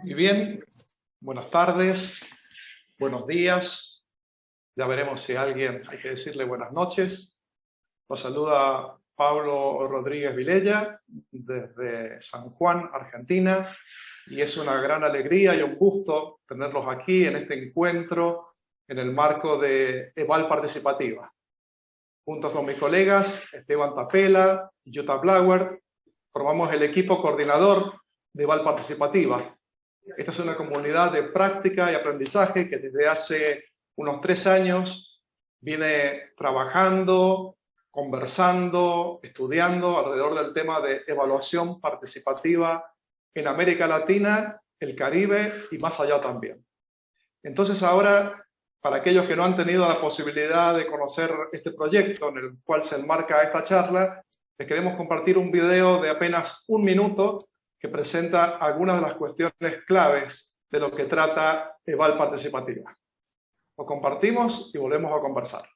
Muy bien, buenas tardes, buenos días. Ya veremos si a alguien hay que decirle buenas noches. Los saluda Pablo Rodríguez Vilella desde San Juan, Argentina, y es una gran alegría y un gusto tenerlos aquí en este encuentro en el marco de EVAL Participativa. Junto con mis colegas Esteban Tapela y Jutta Blauer, formamos el equipo coordinador de EVAL Participativa. Esta es una comunidad de práctica y aprendizaje que desde hace unos 3 años viene trabajando, conversando, estudiando alrededor del tema de evaluación participativa en América Latina, el Caribe y más allá también. Entonces ahora, para aquellos que no han tenido la posibilidad de conocer este proyecto en el cual se enmarca esta charla, les queremos compartir un video de apenas 1 minuto que presenta algunas de las cuestiones claves de lo que trata EVAL Participativa. Lo compartimos y volvemos a conversar.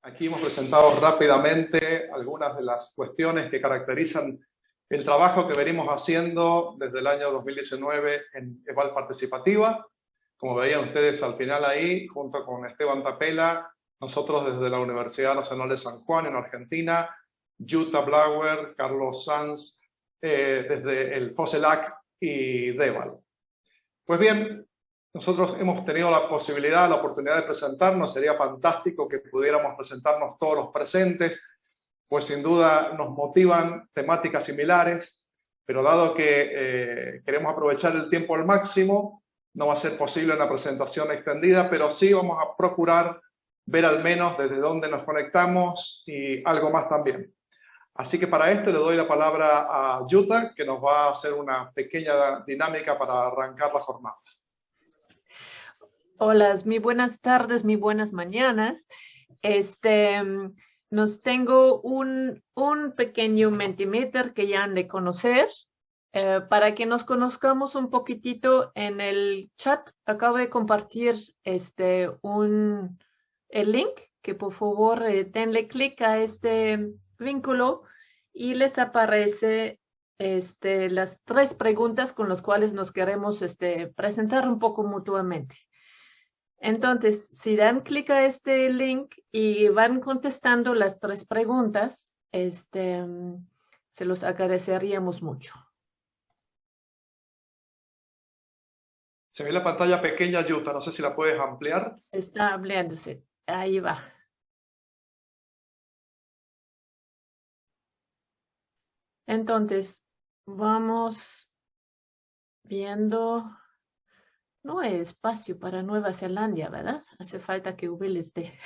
Aquí hemos presentado rápidamente algunas de las cuestiones que caracterizan el trabajo que venimos haciendo desde el año 2019 en EVAL Participativa. Como veían ustedes al final ahí, junto con Esteban Tapela, nosotros desde la Universidad Nacional de San Juan en Argentina, Jutta Blauer, Carlos Sanz, desde el FOSELAC y DEVAL. Pues bien, nosotros hemos tenido la posibilidad, la oportunidad de presentarnos. Sería fantástico que pudiéramos presentarnos todos los presentes, pues sin duda nos motivan temáticas similares, pero dado que queremos aprovechar el tiempo al máximo, no va a ser posible una presentación extendida, pero sí vamos a procurar ver al menos desde dónde nos conectamos y algo más también. Así que para esto le doy la palabra a Jutta, que nos va a hacer una pequeña dinámica para arrancar la jornada. Hola, muy buenas tardes, muy buenas mañanas. Nos tengo un pequeño Mentimeter que ya han de conocer. Para que nos conozcamos un poquitito en el chat, acabo de compartir el link, que por favor denle clic a este vínculo y les aparece las 3 preguntas con las cuales nos queremos presentar un poco mutuamente. Entonces, si dan clic a este link y van contestando las 3 preguntas, se los agradeceríamos mucho. Se ve la pantalla pequeña, Jutta, no sé si la puedes ampliar. Está ampliándose, ahí va. Entonces, vamos viendo. No hay espacio para Nueva Zelanda, ¿verdad? Hace falta que V les dé.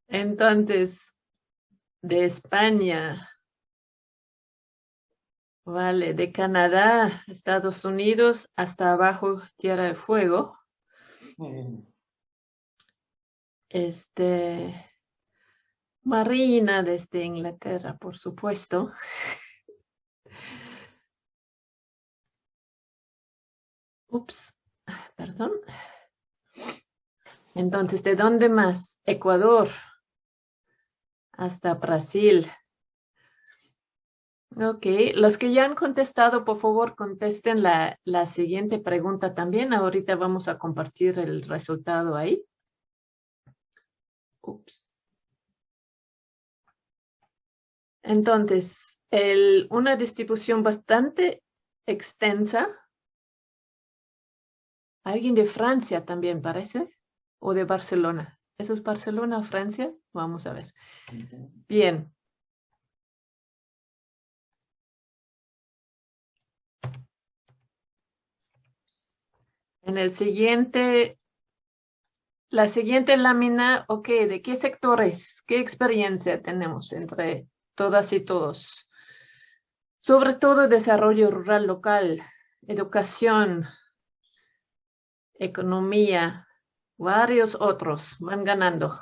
Entonces, de España, vale, de Canadá, Estados Unidos, hasta abajo, Tierra de Fuego. Marina desde Inglaterra, por supuesto. Ups, perdón. Entonces, ¿de dónde más? Ecuador, hasta Brasil. Ok, los que ya han contestado, por favor, contesten la siguiente pregunta también. Ahorita vamos a compartir el resultado ahí. Ups. Entonces, una distribución bastante extensa Alguien de Francia también parece, o de Barcelona. ¿Eso es Barcelona o Francia? Vamos a ver. Bien. En el siguiente, la siguiente lámina, ok, ¿de qué sectores, qué experiencia tenemos entre todas y todos? Sobre todo desarrollo rural local, educación, economía, varios otros van ganando.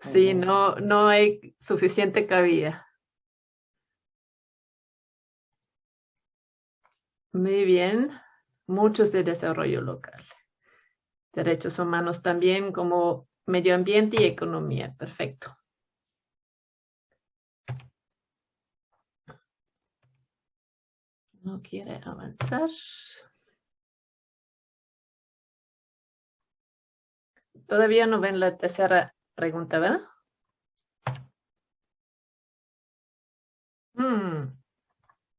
Sí, no hay suficiente cabida. Muy bien, muchos de desarrollo local. Derechos humanos también como medio ambiente y economía. Perfecto. No quiere avanzar. Todavía no ven la tercera pregunta, ¿verdad?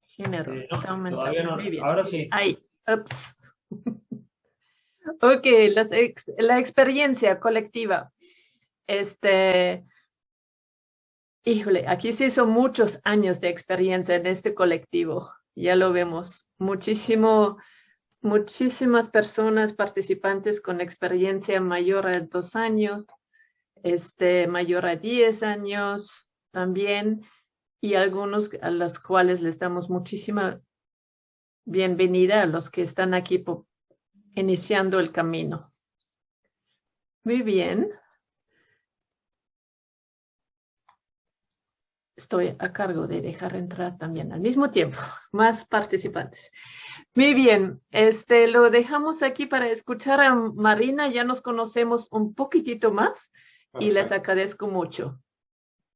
Género, está aumentando. Todavía no. Muy bien. Ahora sí. Ahí, ups. Ok, la experiencia colectiva. Híjole, aquí sí son muchos años de experiencia en este colectivo. Ya lo vemos. Muchísimas personas participantes con experiencia mayor a 2 años, mayor a 10 años también, y algunos a los cuales les damos muchísima bienvenida a los que están aquí iniciando el camino. Muy bien. Estoy a cargo de dejar entrar también al mismo tiempo más participantes. Muy bien, lo dejamos aquí para escuchar a Marina. Ya nos conocemos un poquitito más y les agradezco mucho.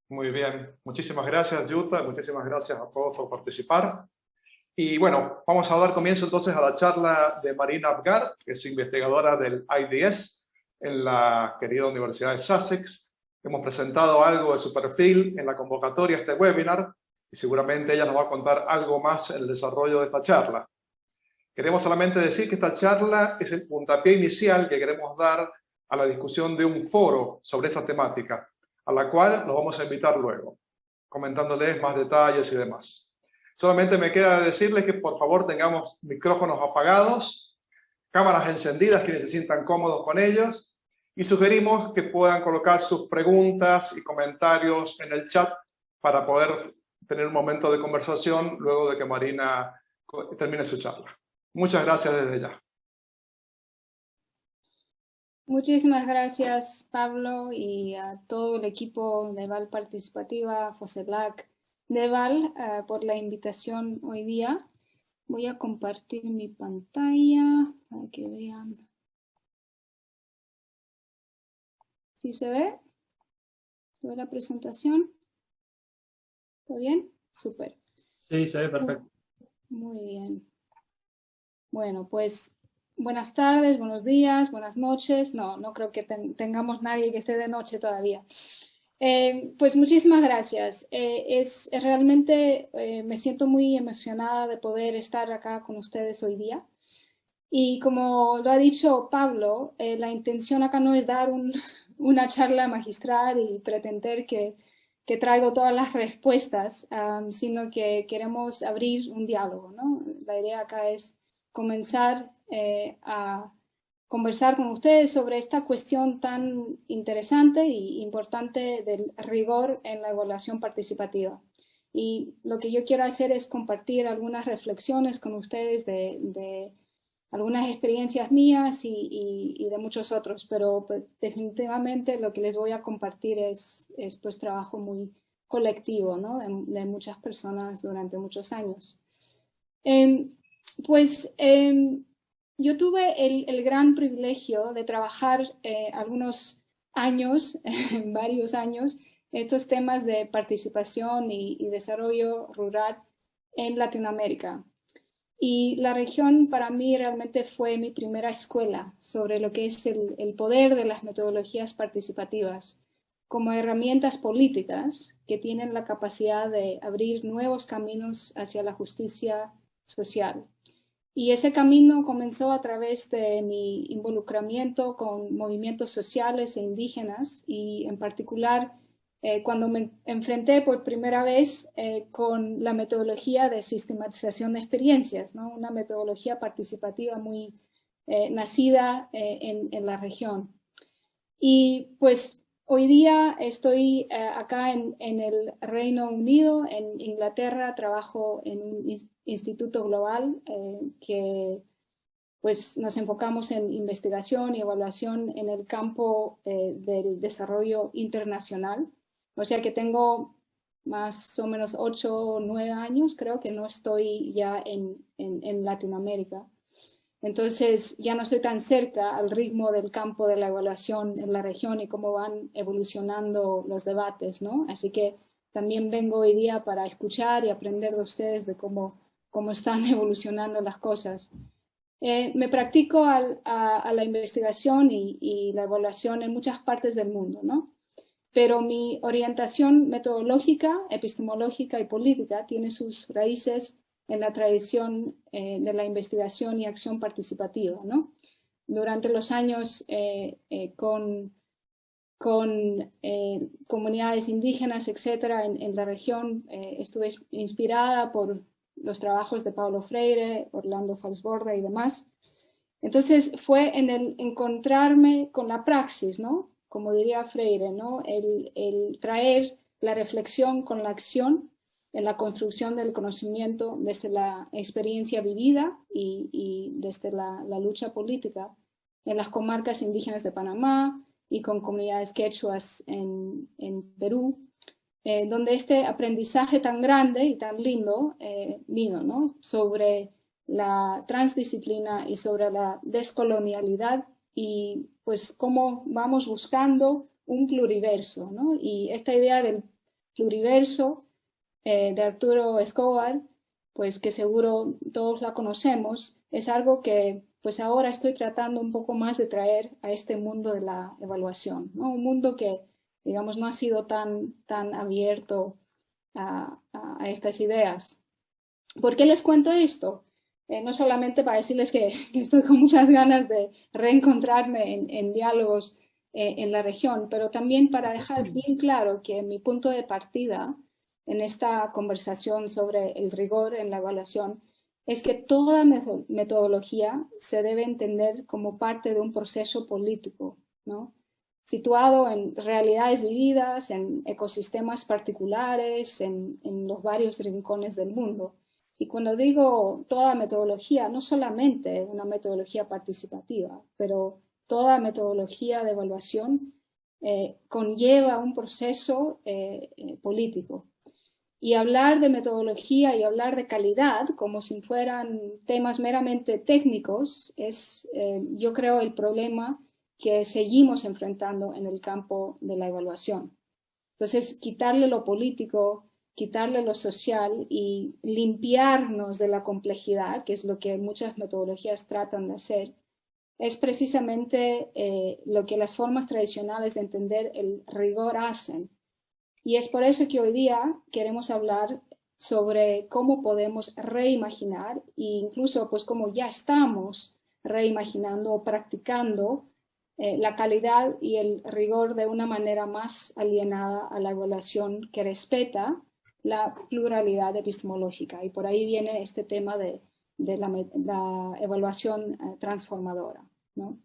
Muy bien, muchísimas gracias, Yuta, muchísimas gracias a todos por participar. Y bueno, vamos a dar comienzo entonces a la charla de Marina Abgar, que es investigadora del IDS en la querida Universidad de Sussex. Hemos presentado algo de su perfil en la convocatoria a este webinar y seguramente ella nos va a contar algo más en el desarrollo de esta charla. Queremos solamente decir que esta charla es el puntapié inicial que queremos dar a la discusión de un foro sobre esta temática, a la cual los vamos a invitar luego, comentándoles más detalles y demás. Solamente me queda decirles que por favor tengamos micrófonos apagados, cámaras encendidas, quienes se sientan cómodos con ellos, y sugerimos que puedan colocar sus preguntas y comentarios en el chat para poder tener un momento de conversación luego de que Marina termine su charla. Muchas gracias desde ya. Muchísimas gracias, Pablo, y a todo el equipo de Val Participativa, FOSELAC de Val, por la invitación hoy día. Voy a compartir mi pantalla para que vean. ¿Sí se ve? ¿Se ve la presentación? ¿Todo bien? Súper. Sí, se ve perfecto. Muy bien. Bueno, pues buenas tardes, buenos días, buenas noches. No creo que tengamos nadie que esté de noche todavía. Pues muchísimas gracias. Realmente me siento muy emocionada de poder estar acá con ustedes hoy día. Y como lo ha dicho Pablo, la intención acá no es dar una charla magistral y pretender que traigo todas las respuestas, sino que queremos abrir un diálogo, ¿no? La idea acá es comenzar a conversar con ustedes sobre esta cuestión tan interesante y importante del rigor en la evaluación participativa. Y lo que yo quiero hacer es compartir algunas reflexiones con ustedes de algunas experiencias mías y de muchos otros, pero pues, definitivamente lo que les voy a compartir es pues trabajo muy colectivo, ¿no? de muchas personas durante muchos años. Yo tuve el gran privilegio de trabajar algunos años, varios años, estos temas de participación y desarrollo rural en Latinoamérica. Y la región para mí realmente fue mi primera escuela sobre lo que es el poder de las metodologías participativas como herramientas políticas que tienen la capacidad de abrir nuevos caminos hacia la justicia social. Y ese camino comenzó a través de mi involucramiento con movimientos sociales e indígenas y en particular cuando me enfrenté por primera vez con la metodología de sistematización de experiencias, ¿no? Una metodología participativa muy nacida en la región. Y pues hoy día estoy acá en el Reino Unido, en Inglaterra, trabajo en un instituto global que pues nos enfocamos en investigación y evaluación en el campo del desarrollo internacional. O sea que tengo más o menos 8 o 9 años, creo que no estoy ya en Latinoamérica. Entonces ya no estoy tan cerca al ritmo del campo de la evaluación en la región y cómo van evolucionando los debates, ¿no? Así que también vengo hoy día para escuchar y aprender de ustedes de cómo están evolucionando las cosas. Me practico a la investigación y la evaluación en muchas partes del mundo, ¿no? Pero mi orientación metodológica, epistemológica y política tiene sus raíces en la tradición de la investigación y acción participativa, ¿no? Durante los años con comunidades indígenas, etcétera, en la región, estuve inspirada por los trabajos de Paulo Freire, Orlando Falsborda y demás. Entonces fue en el encontrarme con la praxis, ¿no? Como diría Freire, ¿no? El traer la reflexión con la acción en la construcción del conocimiento desde la experiencia vivida y desde la lucha política en las comarcas indígenas de Panamá y con comunidades quechuas en Perú, donde este aprendizaje tan grande y tan lindo vino, ¿no? Sobre la transdisciplina y sobre la descolonialidad y pues cómo vamos buscando un pluriverso, ¿no? Y esta idea del pluriverso de Arturo Escobar, pues que seguro todos la conocemos, es algo que pues ahora estoy tratando un poco más de traer a este mundo de la evaluación, ¿no? Un mundo que, digamos, no ha sido tan abierto a estas ideas. ¿Por qué les cuento esto? No solamente para decirles que estoy con muchas ganas de reencontrarme en diálogos en la región, pero también para dejar bien claro que mi punto de partida en esta conversación sobre el rigor en la evaluación es que toda metodología se debe entender como parte de un proceso político, ¿no? Situado en realidades vividas, en ecosistemas particulares, en los varios rincones del mundo. Y cuando digo toda metodología, no solamente una metodología participativa, pero toda metodología de evaluación conlleva un proceso político. Y hablar de metodología y hablar de calidad como si fueran temas meramente técnicos es, yo creo, el problema que seguimos enfrentando en el campo de la evaluación. Entonces, quitarle lo político, quitarle lo social y limpiarnos de la complejidad, que es lo que muchas metodologías tratan de hacer, es precisamente lo que las formas tradicionales de entender el rigor hacen. Y es por eso que hoy día queremos hablar sobre cómo podemos reimaginar e incluso pues cómo ya estamos reimaginando o practicando la calidad y el rigor de una manera más alienada a la evaluación que respeta la pluralidad epistemológica. Y por ahí viene este tema de la evaluación transformadora, ¿no?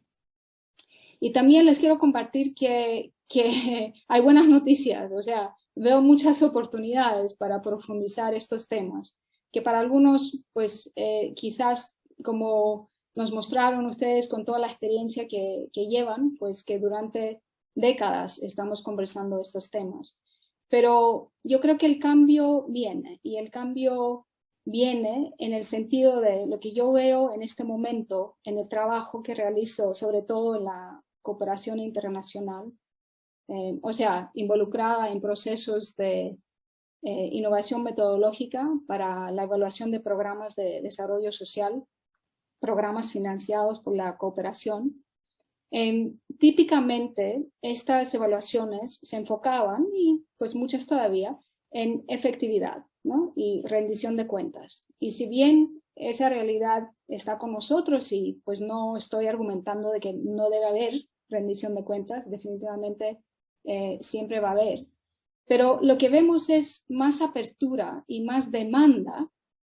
Y también les quiero compartir que hay buenas noticias, o sea, veo muchas oportunidades para profundizar estos temas, que para algunos, pues quizás como nos mostraron ustedes con toda la experiencia que llevan, pues que durante décadas estamos conversando estos temas. Pero yo creo que el cambio viene, y el cambio viene en el sentido de lo que yo veo en este momento, en el trabajo que realizo, sobre todo en la cooperación internacional, o sea, involucrada en procesos de innovación metodológica para la evaluación de programas de desarrollo social, programas financiados por la cooperación. Típicamente estas evaluaciones se enfocaban, y pues muchas todavía, en efectividad, ¿no? Y rendición de cuentas. Y si bien esa realidad está con nosotros y pues no estoy argumentando de que no debe haber rendición de cuentas, definitivamente siempre va a haber. Pero lo que vemos es más apertura y más demanda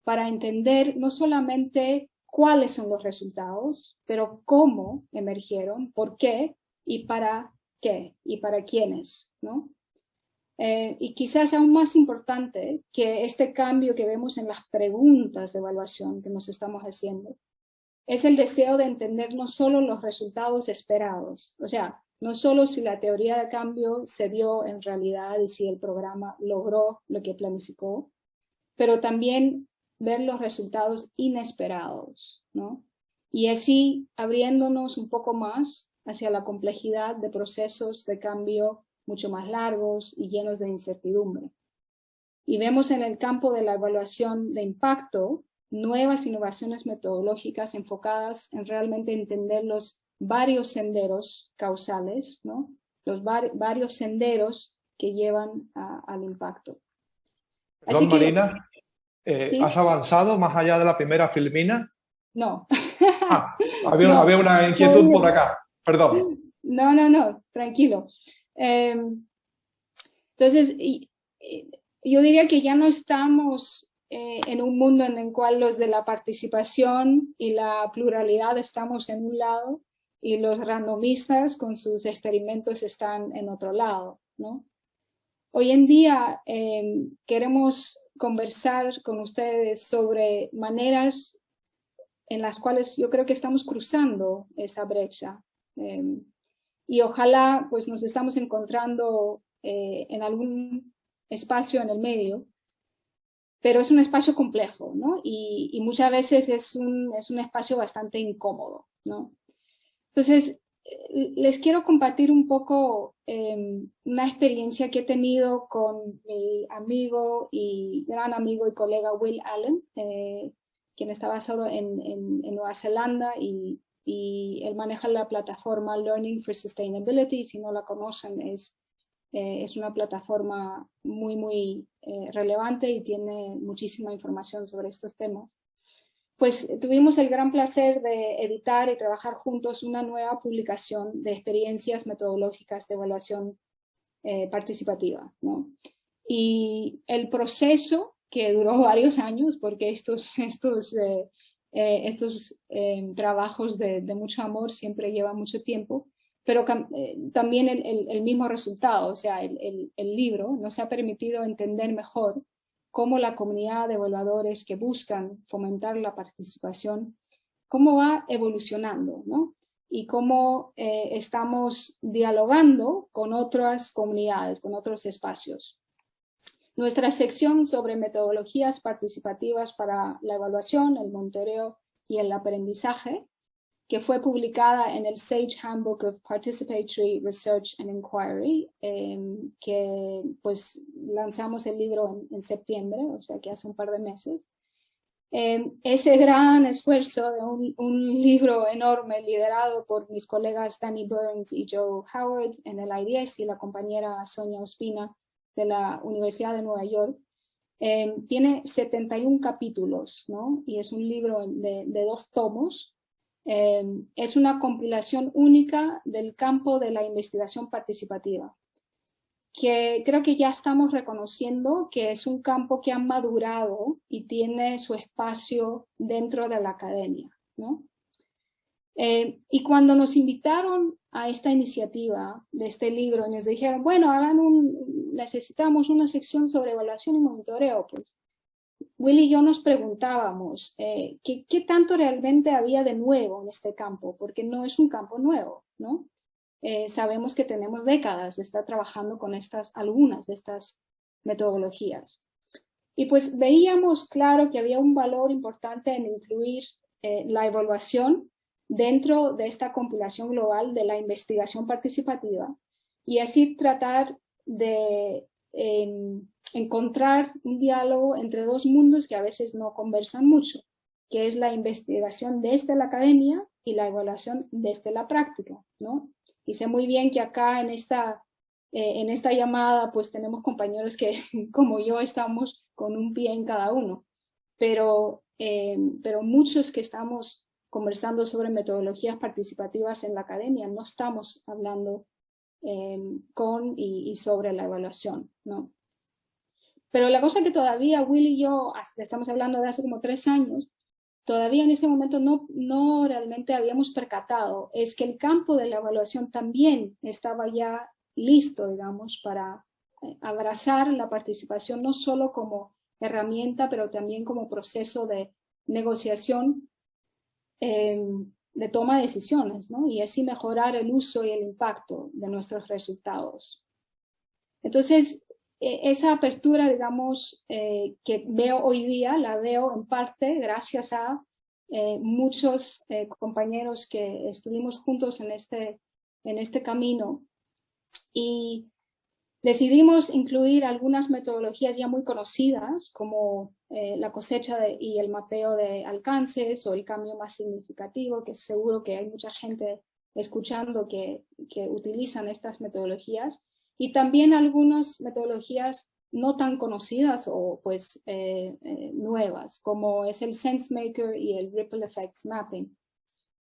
para entender no solamente cuáles son los resultados, pero cómo emergieron, por qué y para qué y para quiénes, ¿no? Y quizás aún más importante que este cambio que vemos en las preguntas de evaluación que nos estamos haciendo, es el deseo de entender no solo los resultados esperados, o sea, no solo si la teoría de cambio se dio en realidad y si el programa logró lo que planificó, pero también ver los resultados inesperados, ¿no? Y así abriéndonos un poco más hacia la complejidad de procesos de cambio mucho más largos y llenos de incertidumbre. Y vemos en el campo de la evaluación de impacto nuevas innovaciones metodológicas enfocadas en realmente entender los varios senderos causales, ¿no? Los varios senderos que llevan al impacto. Perdón, Marina, ¿sí? ¿has avanzado más allá de la primera filmina? No. Había una inquietud por acá, perdón. No, tranquilo. Entonces, yo diría que ya no estamos en un mundo en el cual los de la participación y la pluralidad estamos en un lado y los randomistas con sus experimentos están en otro lado, ¿no? Hoy en día queremos conversar con ustedes sobre maneras en las cuales yo creo que estamos cruzando esa brecha. Y ojalá pues nos estamos encontrando en algún espacio en el medio, pero es un espacio complejo, ¿no? Y muchas veces es un espacio bastante incómodo, ¿no? Entonces, les quiero compartir un poco una experiencia que he tenido con mi amigo y gran amigo y colega Will Allen, quien está basado en Nueva Zelanda y él maneja la plataforma Learning for Sustainability. Si no la conocen, es una plataforma muy relevante y tiene muchísima información sobre estos temas. Pues tuvimos el gran placer de editar y trabajar juntos una nueva publicación de experiencias metodológicas de evaluación participativa, ¿no? Y el proceso, que duró varios años, porque estos trabajos de mucho amor siempre llevan mucho tiempo, pero también el mismo resultado, o sea, el libro nos ha permitido entender mejor cómo la comunidad de evaluadores que buscan fomentar la participación, cómo va evolucionando, ¿no? Y cómo estamos dialogando con otras comunidades, con otros espacios. Nuestra sección sobre metodologías participativas para la evaluación, el monitoreo y el aprendizaje, que fue publicada en el Sage Handbook of Participatory Research and Inquiry, que pues lanzamos el libro en septiembre, o sea que hace un par de meses. Ese gran esfuerzo de un libro enorme liderado por mis colegas Danny Burns y Joe Howard en el IDS y la compañera Sonia Ospina de la Universidad de Nueva York, tiene 71 capítulos, ¿no? Y es un libro de 2 tomos. Es una compilación única del campo de la investigación participativa, que creo que ya estamos reconociendo que es un campo que ha madurado y tiene su espacio dentro de la academia, ¿no? Y cuando nos invitaron a esta iniciativa de este libro, nos dijeron, bueno, necesitamos una sección sobre evaluación y monitoreo, pues Will y yo nos preguntábamos ¿qué tanto realmente había de nuevo en este campo? Porque no es un campo nuevo, ¿no? Sabemos que tenemos décadas de estar trabajando con algunas de estas metodologías. Y pues veíamos claro que había un valor importante en incluir la evaluación dentro de esta compilación global de la investigación participativa y así tratar de encontrar un diálogo entre 2 mundos que a veces no conversan mucho, que es la investigación desde la academia y la evaluación desde la práctica, ¿no? Y sé muy bien que acá en esta llamada pues tenemos compañeros que como yo estamos con un pie en cada uno, pero muchos que estamos conversando sobre metodologías participativas en la academia no estamos hablando con y sobre la evaluación, ¿no? Pero la cosa que todavía Will y yo, estamos hablando de hace como 3 años, todavía en ese momento no realmente habíamos percatado, es que el campo de la evaluación también estaba ya listo, digamos, para abrazar la participación no solo como herramienta, pero también como proceso de negociación, de toma de decisiones, ¿no? Y así mejorar el uso y el impacto de nuestros resultados. Entonces, esa apertura, digamos, que veo hoy día, la veo en parte gracias a muchos compañeros que estuvimos juntos en este camino, y decidimos incluir algunas metodologías ya muy conocidas, como la cosecha y el mapeo de alcances, o el cambio más significativo, que seguro que hay mucha gente escuchando que utilizan estas metodologías, y también algunas metodologías no tan conocidas o pues nuevas, como es el SenseMaker y el Ripple Effects Mapping.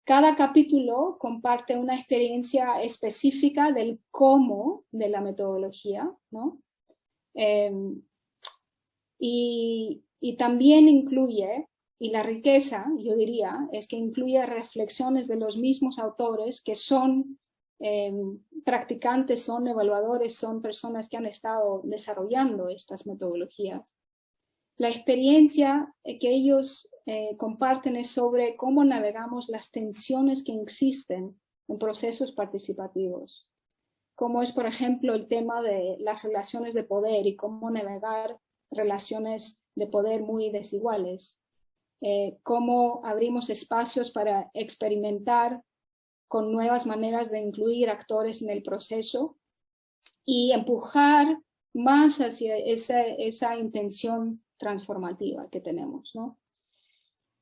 Cada capítulo comparte una experiencia específica del cómo de la metodología, ¿no? Y también incluye, y la riqueza, yo diría, es que incluye reflexiones de los mismos autores que son practicantes, son evaluadores, son personas que han estado desarrollando estas metodologías. La experiencia que ellos comparten es sobre cómo navegamos las tensiones que existen en procesos participativos. Como es, por ejemplo, el tema de las relaciones de poder y cómo navegar relaciones de poder muy desiguales. Cómo abrimos espacios para experimentar con nuevas maneras de incluir actores en el proceso y empujar más hacia esa intención transformativa que tenemos, ¿no?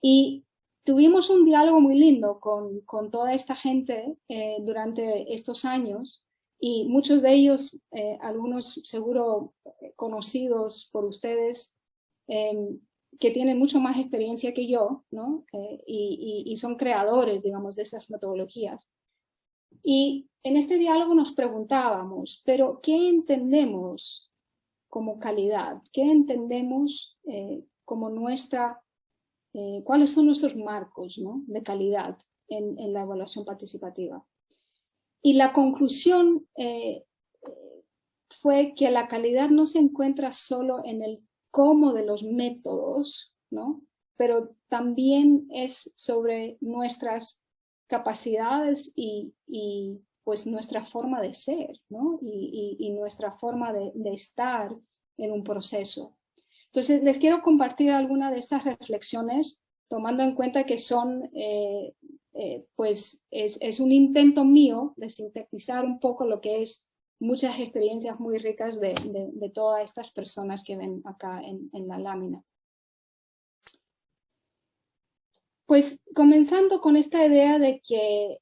Y tuvimos un diálogo muy lindo con toda esta gente durante estos años, y muchos de ellos, algunos seguro conocidos por ustedes, que tienen mucho más experiencia que yo, ¿no? Y son creadores, digamos, de estas metodologías. Y en este diálogo nos preguntábamos, pero ¿qué entendemos como calidad? ¿Qué entendemos como cuáles son nuestros marcos, ¿no?, de calidad en la evaluación participativa? Y la conclusión fue que la calidad no se encuentra solo en el cómo de los métodos, ¿no?, pero también es sobre nuestras capacidades y pues nuestra forma de ser, ¿no?, y nuestra forma de estar en un proceso. Entonces, les quiero compartir algunas de estas reflexiones, tomando en cuenta que son, pues, es un intento mío de sintetizar un poco lo que es muchas experiencias muy ricas de todas estas personas que ven acá en la lámina. Pues, comenzando con esta idea de que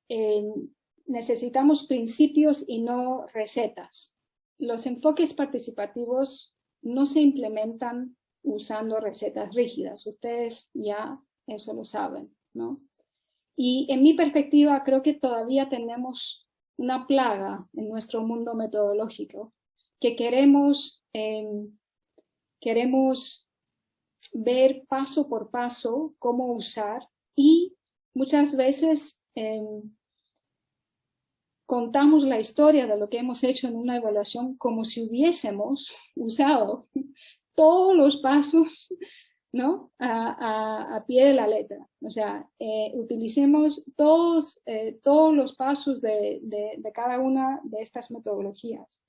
necesitamos principios y no recetas. Los enfoques participativos no se implementan usando recetas rígidas. Ustedes ya eso lo saben, ¿no? Y en mi perspectiva creo que todavía tenemos una plaga en nuestro mundo metodológico, que queremos ver paso por paso cómo usar, y muchas veces contamos la historia de lo que hemos hecho en una evaluación como si hubiésemos usado todos los pasos, ¿no?, a pie de la letra. O sea, utilicemos todos los pasos de cada una de estas metodologías.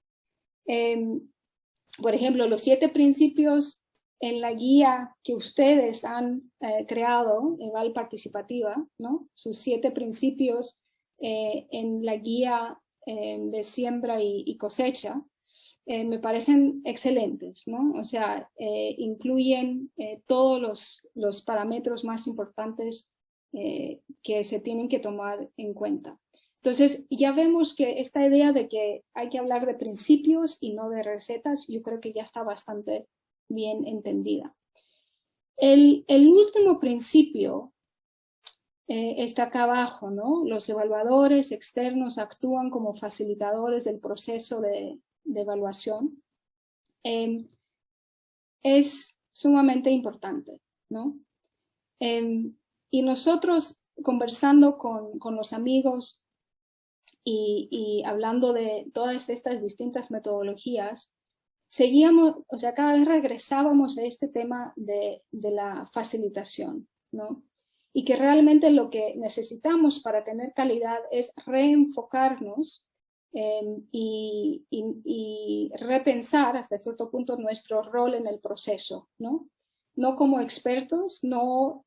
Por ejemplo, los 7 principios en la guía que ustedes han creado, Eval Participativa, ¿no?, sus 7 principios en la guía de siembra y cosecha, me parecen excelentes, ¿no? O sea, incluyen todos los parámetros más importantes que se tienen que tomar en cuenta. Entonces, ya vemos que esta idea de que hay que hablar de principios y no de recetas, yo creo que ya está bastante bien entendida. El último principio está acá abajo, ¿no? Los evaluadores externos actúan como facilitadores del proceso de evaluación. Es sumamente importante, ¿no? Y nosotros conversando con los amigos y hablando de todas estas distintas metodologías, seguíamos, o sea, cada vez regresábamos a este tema de la facilitación, ¿no? Y que realmente lo que necesitamos para tener calidad es reenfocarnos y repensar hasta cierto punto nuestro rol en el proceso, ¿no? No como expertos, no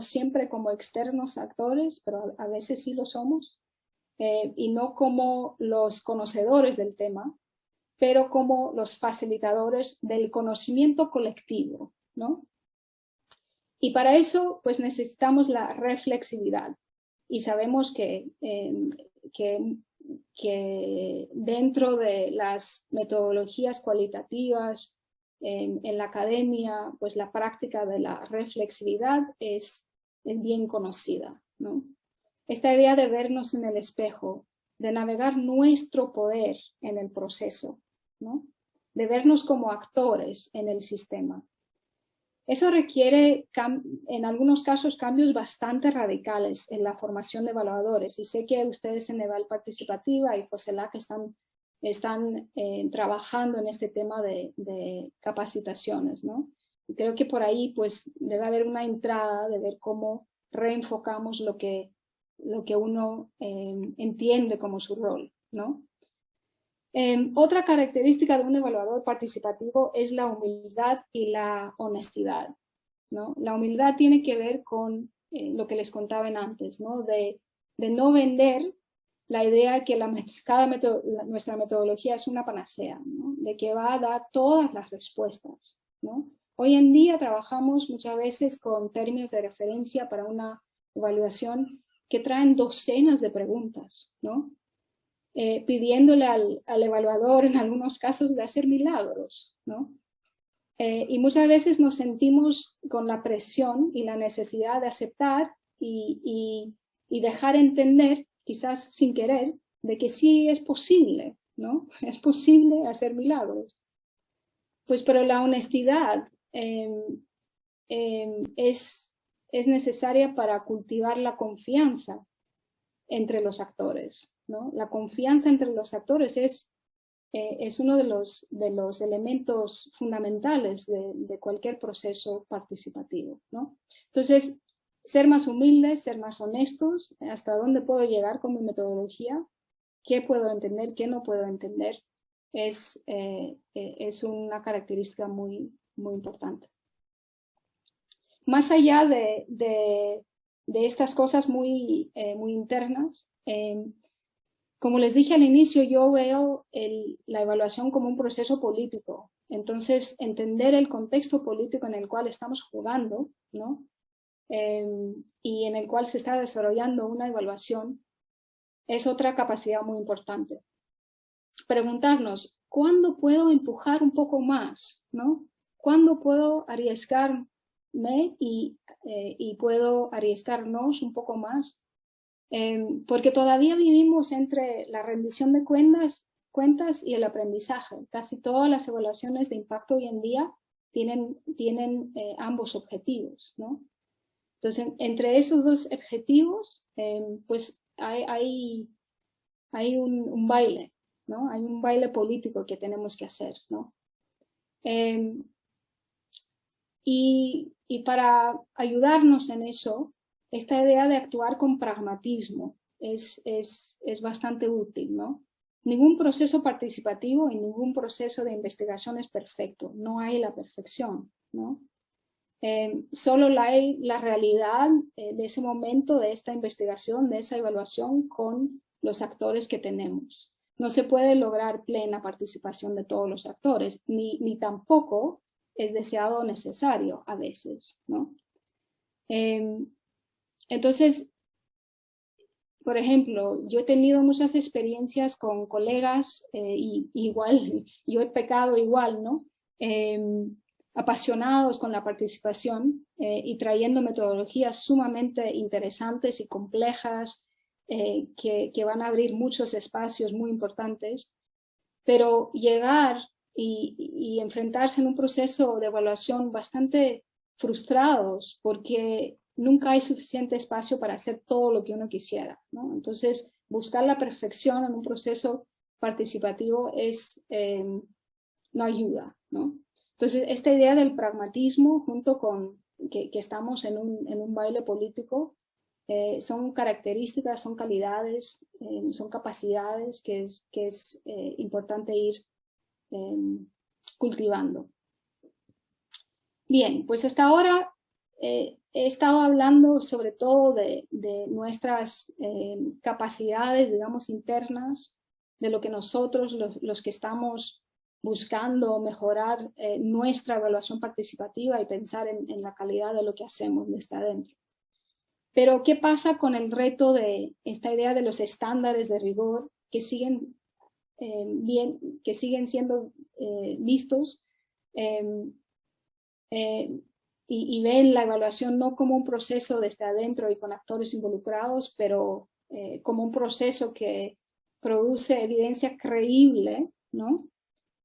siempre como externos actores, pero a veces sí lo somos, y no como los conocedores del tema, pero como los facilitadores del conocimiento colectivo, ¿no? Y para eso, pues necesitamos la reflexividad. Y sabemos que dentro de las metodologías cualitativas, en la academia, pues la práctica de la reflexividad es bien conocida, ¿no? Esta idea de vernos en el espejo, de navegar nuestro poder en el proceso, ¿no? De vernos como actores en el sistema. Eso requiere, en algunos casos, cambios bastante radicales en la formación de evaluadores. Y sé que ustedes en Eval Participativa y COSELAC están trabajando en este tema de capacitaciones, ¿no? Y creo que por ahí pues, debe haber una entrada de ver cómo reenfocamos lo que uno entiende como su rol, ¿no? Otra característica de un evaluador participativo es la humildad y la honestidad, ¿no? La humildad tiene que ver con lo que les contaba antes, ¿no? De no vender la idea que nuestra metodología es una panacea, ¿no? De que va a dar todas las respuestas, ¿no? Hoy en día trabajamos muchas veces con términos de referencia para una evaluación que traen docenas de preguntas, ¿no? Pidiéndole al evaluador en algunos casos de hacer milagros, ¿no? Y muchas veces nos sentimos con la presión y la necesidad de aceptar y dejar entender, quizás sin querer, de que sí es posible, ¿no? Es posible hacer milagros. Pues pero la honestidad es necesaria para cultivar la confianza entre los actores, ¿no? La confianza entre los actores es uno de los elementos fundamentales de cualquier proceso participativo, ¿no? Entonces, ser más humildes, ser más honestos, hasta dónde puedo llegar con mi metodología, qué puedo entender, qué no puedo entender, es una característica muy, muy importante. Más allá de estas cosas muy internas, como les dije al inicio, yo veo la evaluación como un proceso político. Entonces, entender el contexto político en el cual estamos jugando, ¿no? Y en el cual se está desarrollando una evaluación, es otra capacidad muy importante. Preguntarnos, ¿cuándo puedo empujar un poco más, ¿no? ¿Cuándo puedo arriesgarme y puedo arriesgarnos un poco más? Porque todavía vivimos entre la rendición de cuentas y el aprendizaje. Casi todas las evaluaciones de impacto hoy en día tienen ambos objetivos, ¿no? Entonces, entre esos dos objetivos, pues hay un baile, ¿no? Hay un baile político que tenemos que hacer, ¿no? Y para ayudarnos en eso, esta idea de actuar con pragmatismo es bastante útil, ¿no? Ningún proceso participativo y ningún proceso de investigación es perfecto, no hay la perfección, ¿no? Solo hay la realidad de ese momento, de esta investigación, de esa evaluación con los actores que tenemos. No se puede lograr plena participación de todos los actores, ni tampoco es deseado o necesario a veces, ¿no? Entonces, por ejemplo, yo he tenido muchas experiencias con colegas y igual, yo he pecado igual, ¿no? apasionados con la participación y trayendo metodologías sumamente interesantes y complejas que van a abrir muchos espacios muy importantes, pero llegar y enfrentarse en un proceso de evaluación bastante frustrados porque nunca hay suficiente espacio para hacer todo lo que uno quisiera, ¿no? Entonces, buscar la perfección en un proceso participativo no ayuda, ¿no? Entonces, esta idea del pragmatismo junto con que estamos en un baile político son características, son calidades, son capacidades que es importante ir cultivando. Bien, pues hasta ahora he estado hablando sobre todo de nuestras capacidades, digamos, internas, de lo que nosotros, los que estamos buscando mejorar nuestra evaluación participativa y pensar en la calidad de lo que hacemos desde adentro. Pero, ¿qué pasa con el reto de esta idea de los estándares de rigor que siguen siendo vistos y ven la evaluación no como un proceso desde adentro y con actores involucrados, pero como un proceso que produce evidencia creíble, ¿no?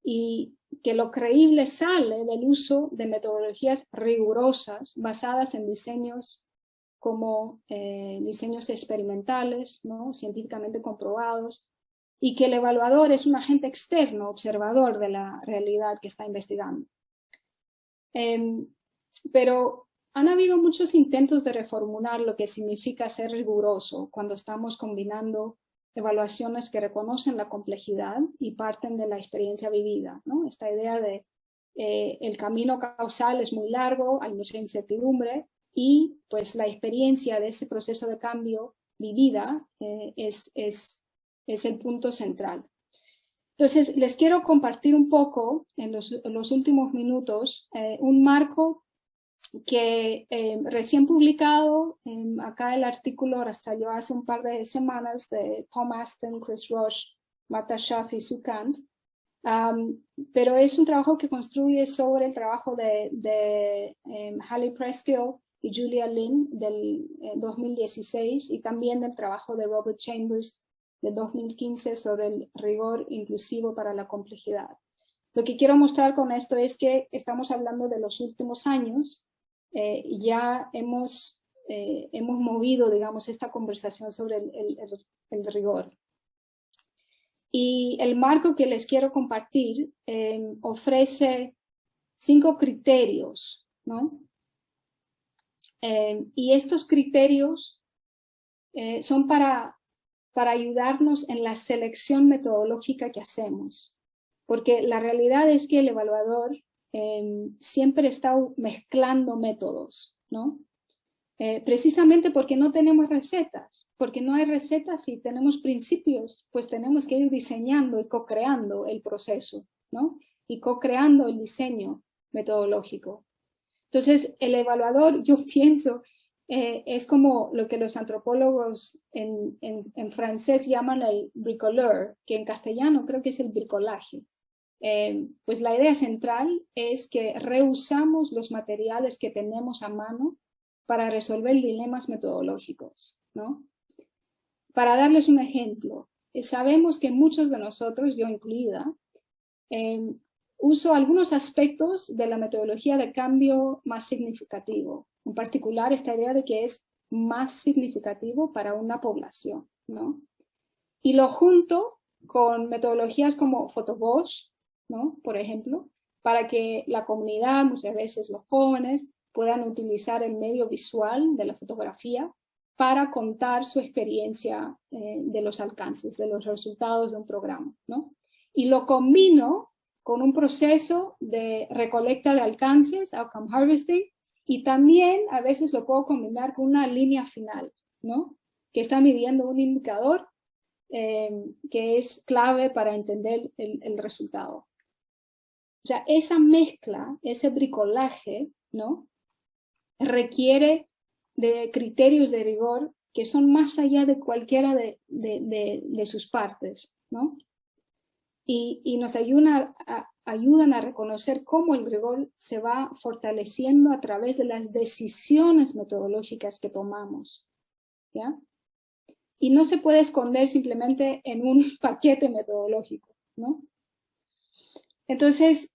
Y que lo creíble sale del uso de metodologías rigurosas basadas en diseños como diseños experimentales, ¿no? Científicamente comprobados, y que el evaluador es un agente externo, observador de la realidad que está investigando. Pero han habido muchos intentos de reformular lo que significa ser riguroso cuando estamos combinando evaluaciones que reconocen la complejidad y parten de la experiencia vivida, ¿no? Esta idea de el camino causal es muy largo, hay mucha incertidumbre y pues la experiencia de ese proceso de cambio vivida es el punto central. Entonces, les quiero compartir un poco en los últimos minutos un marco que recién publicado, acá el artículo salió hace un par de semanas de Tom Aston, Chris Roche, Marta Schaff y Sue Kant, pero es un trabajo que construye sobre el trabajo de Hallie Preskill y Julia Lin del 2016 y también del trabajo de Robert Chambers del 2015 sobre el rigor inclusivo para la complejidad. Lo que quiero mostrar con esto es que estamos hablando de los últimos años, ya hemos movido, digamos, esta conversación sobre el rigor. Y el marco que les quiero compartir ofrece 5 criterios, ¿no? Y estos criterios son para ayudarnos en la selección metodológica que hacemos. Porque la realidad es que el evaluador siempre está mezclando métodos, ¿no? Precisamente porque no tenemos recetas, porque no hay recetas y tenemos principios, pues tenemos que ir diseñando y co-creando el proceso, ¿no? Y co-creando el diseño metodológico. Entonces, el evaluador, yo pienso, es como lo que los antropólogos en francés llaman el bricoleur, que en castellano creo que es el bricolaje. Pues la idea central es que reusamos los materiales que tenemos a mano para resolver dilemas metodológicos, ¿no? Para darles un ejemplo, sabemos que muchos de nosotros, yo incluida, uso algunos aspectos de la metodología de cambio más significativo, en particular esta idea de que es más significativo para una población, ¿no? Y lo junto con metodologías como Photobosch, ¿no? Por ejemplo, para que la comunidad, muchas veces los jóvenes, puedan utilizar el medio visual de la fotografía para contar su experiencia de los alcances, de los resultados de un programa, ¿no? Y lo combino con un proceso de recolecta de alcances, outcome harvesting, y también a veces lo puedo combinar con una línea final, ¿no? Que está midiendo un indicador que es clave para entender el resultado. O sea, esa mezcla, ese bricolaje, ¿no? Requiere de criterios de rigor que son más allá de cualquiera de sus partes, ¿no? y nos ayudan a reconocer cómo el rigor se va fortaleciendo a través de las decisiones metodológicas que tomamos, ¿ya? Y no se puede esconder simplemente en un paquete metodológico, ¿no? Entonces,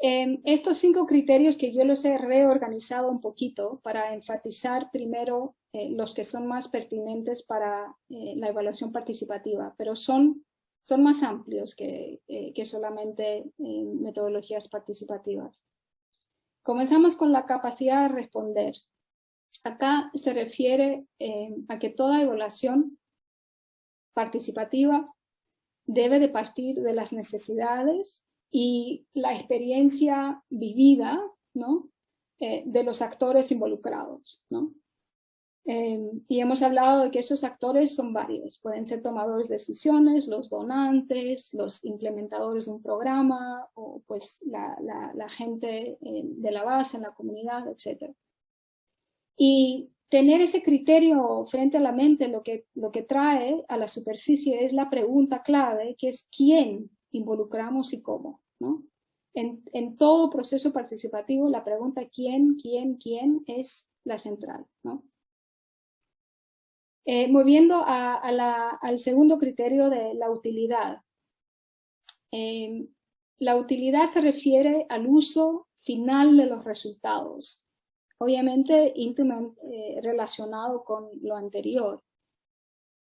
estos 5 criterios que yo los he reorganizado un poquito para enfatizar primero los que son más pertinentes para la evaluación participativa, pero son más amplios que solamente metodologías participativas. Comenzamos con la capacidad de responder. Acá se refiere a que toda evaluación participativa debe de partir de las necesidades y la experiencia vivida, ¿no? De los actores involucrados, ¿no? Y hemos hablado de que esos actores son varios, pueden ser tomadores de decisiones, los donantes, los implementadores de un programa, o pues la gente de la base, en la comunidad, etc. Y tener ese criterio frente a la mente lo que trae a la superficie es la pregunta clave, que es ¿quién involucramos y cómo? ¿No? En todo proceso participativo la pregunta ¿quién es la central, ¿no? Moviendo al segundo criterio de la utilidad. La utilidad se refiere al uso final de los resultados, obviamente íntimamente relacionado con lo anterior.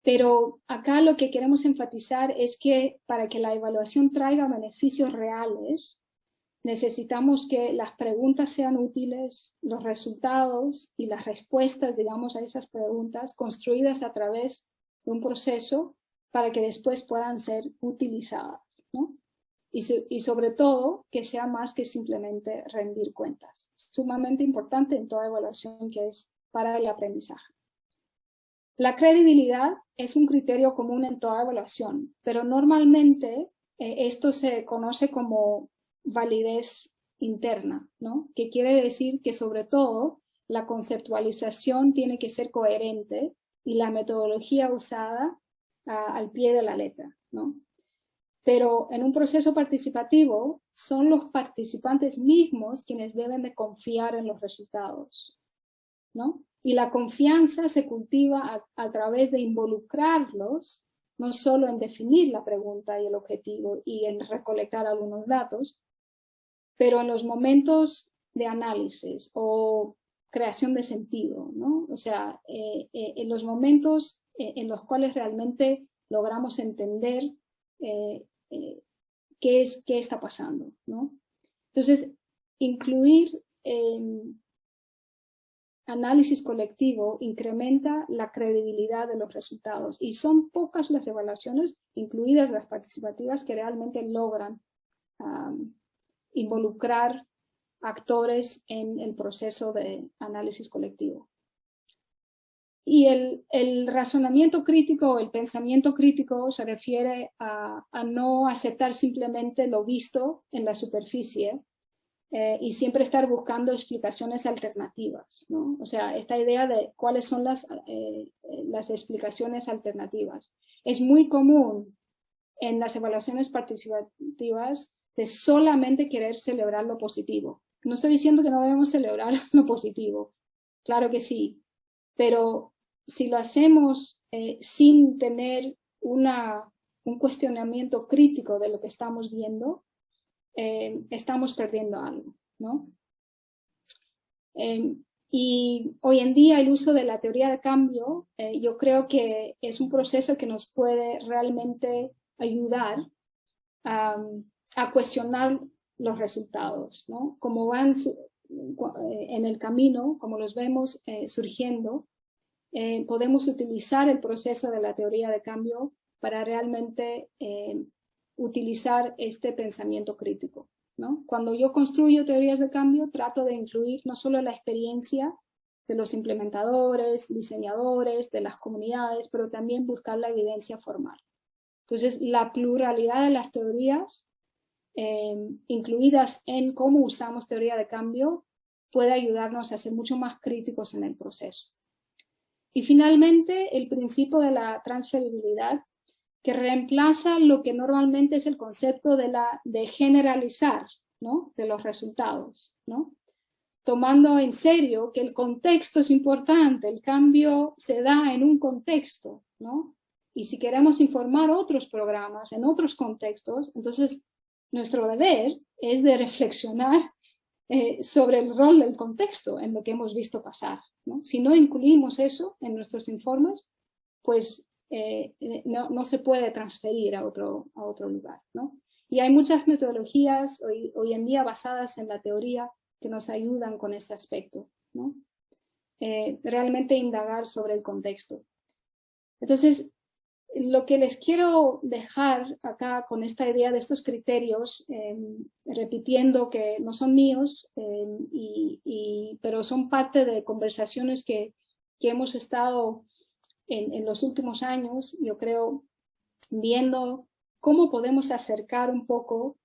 Pero acá lo que queremos enfatizar es que para que la evaluación traiga beneficios reales, necesitamos que las preguntas sean útiles, los resultados y las respuestas, digamos, a esas preguntas construidas a través de un proceso para que después puedan ser utilizadas, ¿no? Y sobre todo, que sea más que simplemente rendir cuentas. Sumamente importante en toda evaluación que es para el aprendizaje. La credibilidad es un criterio común en toda evaluación, pero normalmente esto se conoce como validez interna, ¿no? Que quiere decir que sobre todo la conceptualización tiene que ser coherente y la metodología usada al pie de la letra, ¿no? Pero en un proceso participativo son los participantes mismos quienes deben de confiar en los resultados, ¿no? Y la confianza se cultiva a través de involucrarlos, no solo en definir la pregunta y el objetivo y en recolectar algunos datos, pero en los momentos de análisis o creación de sentido, ¿no? O sea, en los momentos en los cuales realmente logramos entender qué está pasando, ¿no? Entonces, incluir análisis colectivo incrementa la credibilidad de los resultados y son pocas las evaluaciones, incluidas las participativas, que realmente logran involucrar actores en el proceso de análisis colectivo. Y el razonamiento crítico o el pensamiento crítico se refiere a no aceptar simplemente lo visto en la superficie y siempre estar buscando explicaciones alternativas, ¿no? O sea, esta idea de cuáles son las explicaciones alternativas. Es muy común en las evaluaciones participativas de solamente querer celebrar lo positivo. No estoy diciendo que no debemos celebrar lo positivo, claro que sí, pero si lo hacemos sin tener un cuestionamiento crítico de lo que estamos viendo, estamos perdiendo algo, ¿no? Y hoy en día el uso de la teoría de cambio, yo creo que es un proceso que nos puede realmente ayudar a cuestionar los resultados, ¿no? Como van en el camino, como los vemos surgiendo, podemos utilizar el proceso de la teoría de cambio para realmente utilizar este pensamiento crítico, ¿no? Cuando yo construyo teorías de cambio, trato de incluir no solo la experiencia de los implementadores, diseñadores, de las comunidades, pero también buscar la evidencia formal. Entonces, la pluralidad de las teorías incluidas en cómo usamos teoría de cambio puede ayudarnos a ser mucho más críticos en el proceso. Y finalmente, el principio de la transferibilidad, que reemplaza lo que normalmente es el concepto de generalizar, ¿no? De los resultados, ¿no? Tomando en serio que el contexto es importante, el cambio se da en un contexto, ¿no? Y si queremos informar otros programas en otros contextos, entonces nuestro deber es de reflexionar sobre el rol del contexto en lo que hemos visto pasar, ¿no? Si no incluimos eso en nuestros informes, pues no se puede transferir a otro lugar, ¿no? Y hay muchas metodologías hoy en día basadas en la teoría que nos ayudan con este aspecto, ¿no? Realmente indagar sobre el contexto. Entonces, lo que les quiero dejar acá con esta idea de estos criterios, repitiendo que no son míos, pero son parte de conversaciones que hemos estado en los últimos años, yo creo, viendo cómo podemos acercar un poco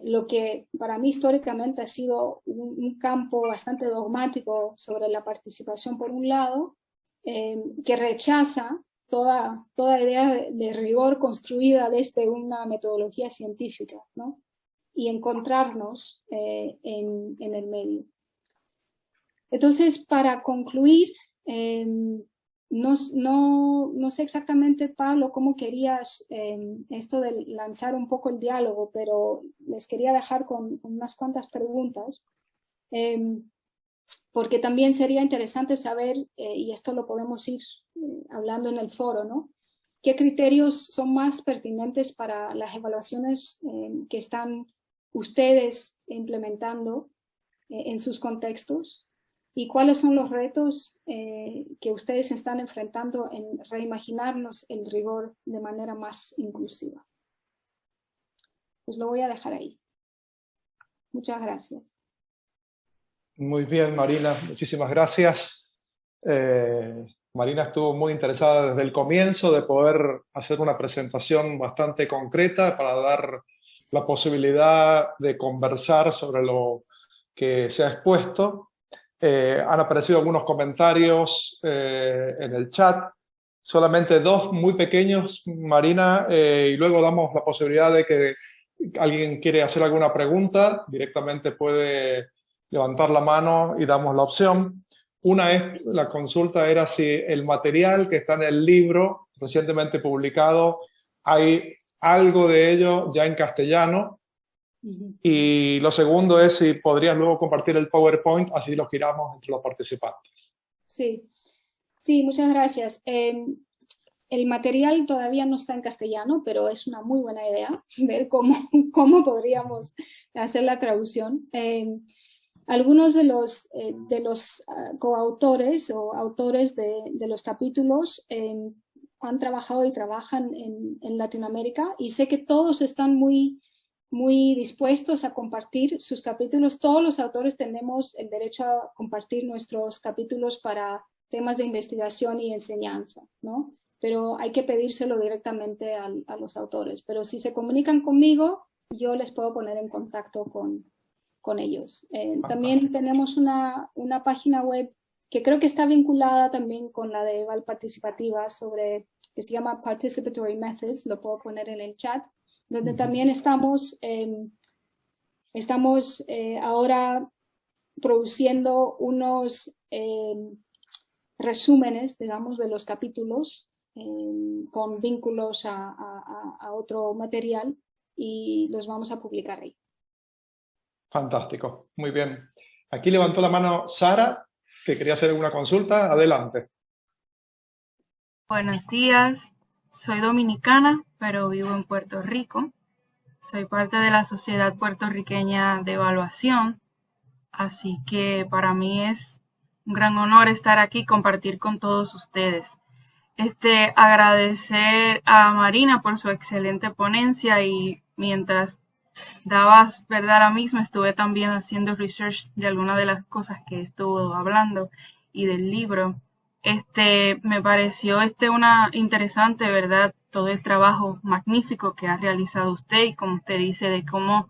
lo que para mí históricamente ha sido un campo bastante dogmático sobre la participación por un lado, que rechaza toda idea de rigor construida desde una metodología científica, ¿no? Y encontrarnos en el medio. Entonces, para concluir, no sé exactamente, Pablo, cómo querías esto de lanzar un poco el diálogo, pero les quería dejar con unas cuantas preguntas, porque también sería interesante saber, y esto lo podemos ir hablando en el foro, ¿no? ¿Qué criterios son más pertinentes para las evaluaciones que están ustedes implementando en sus contextos? ¿Y cuáles son los retos que ustedes están enfrentando en reimaginarnos el rigor de manera más inclusiva? Pues lo voy a dejar ahí. Muchas gracias. Muy bien, Marina, muchísimas gracias. Marina estuvo muy interesada desde el comienzo de poder hacer una presentación bastante concreta para dar la posibilidad de conversar sobre lo que se ha expuesto. Han aparecido algunos comentarios en el chat, solamente dos muy pequeños, Marina, y luego damos la posibilidad de que alguien quiere hacer alguna pregunta, directamente puede levantar la mano y damos la opción. Una es, la consulta era si el material que está en el libro recientemente publicado, hay algo de ello ya en castellano. Y lo segundo es si podrías luego compartir el PowerPoint, así lo giramos entre los participantes. Sí, muchas gracias. El material todavía no está en castellano, pero es una muy buena idea ver cómo podríamos hacer la traducción. Algunos de los coautores o autores de los capítulos han trabajado y trabajan en Latinoamérica, y sé que todos están muy dispuestos a compartir sus capítulos. Todos los autores tenemos el derecho a compartir nuestros capítulos para temas de investigación y enseñanza, ¿no? Pero hay que pedírselo directamente a los autores. Pero si se comunican conmigo, yo les puedo poner en contacto con ellos. También tenemos una página web que creo que está vinculada también con la de Eval Participativa, que se llama Participatory Methods, lo puedo poner en el chat, donde también estamos ahora produciendo unos resúmenes, digamos, de los capítulos con vínculos a otro material, y los vamos a publicar ahí. Fantástico, muy bien. Aquí levantó la mano Sara, que quería hacer una consulta. Adelante. Buenos días, soy dominicana, pero vivo en Puerto Rico. Soy parte de la Sociedad Puertorriqueña de Evaluación, así que para mí es un gran honor estar aquí y compartir con todos ustedes. Agradecer a Marina por su excelente ponencia, y mientras dabas, ¿verdad?, la misma, estuve también haciendo research de algunas de las cosas que estuvo hablando y del libro. Me pareció una interesante, ¿verdad?, todo el trabajo magnífico que ha realizado usted, y como usted dice, de cómo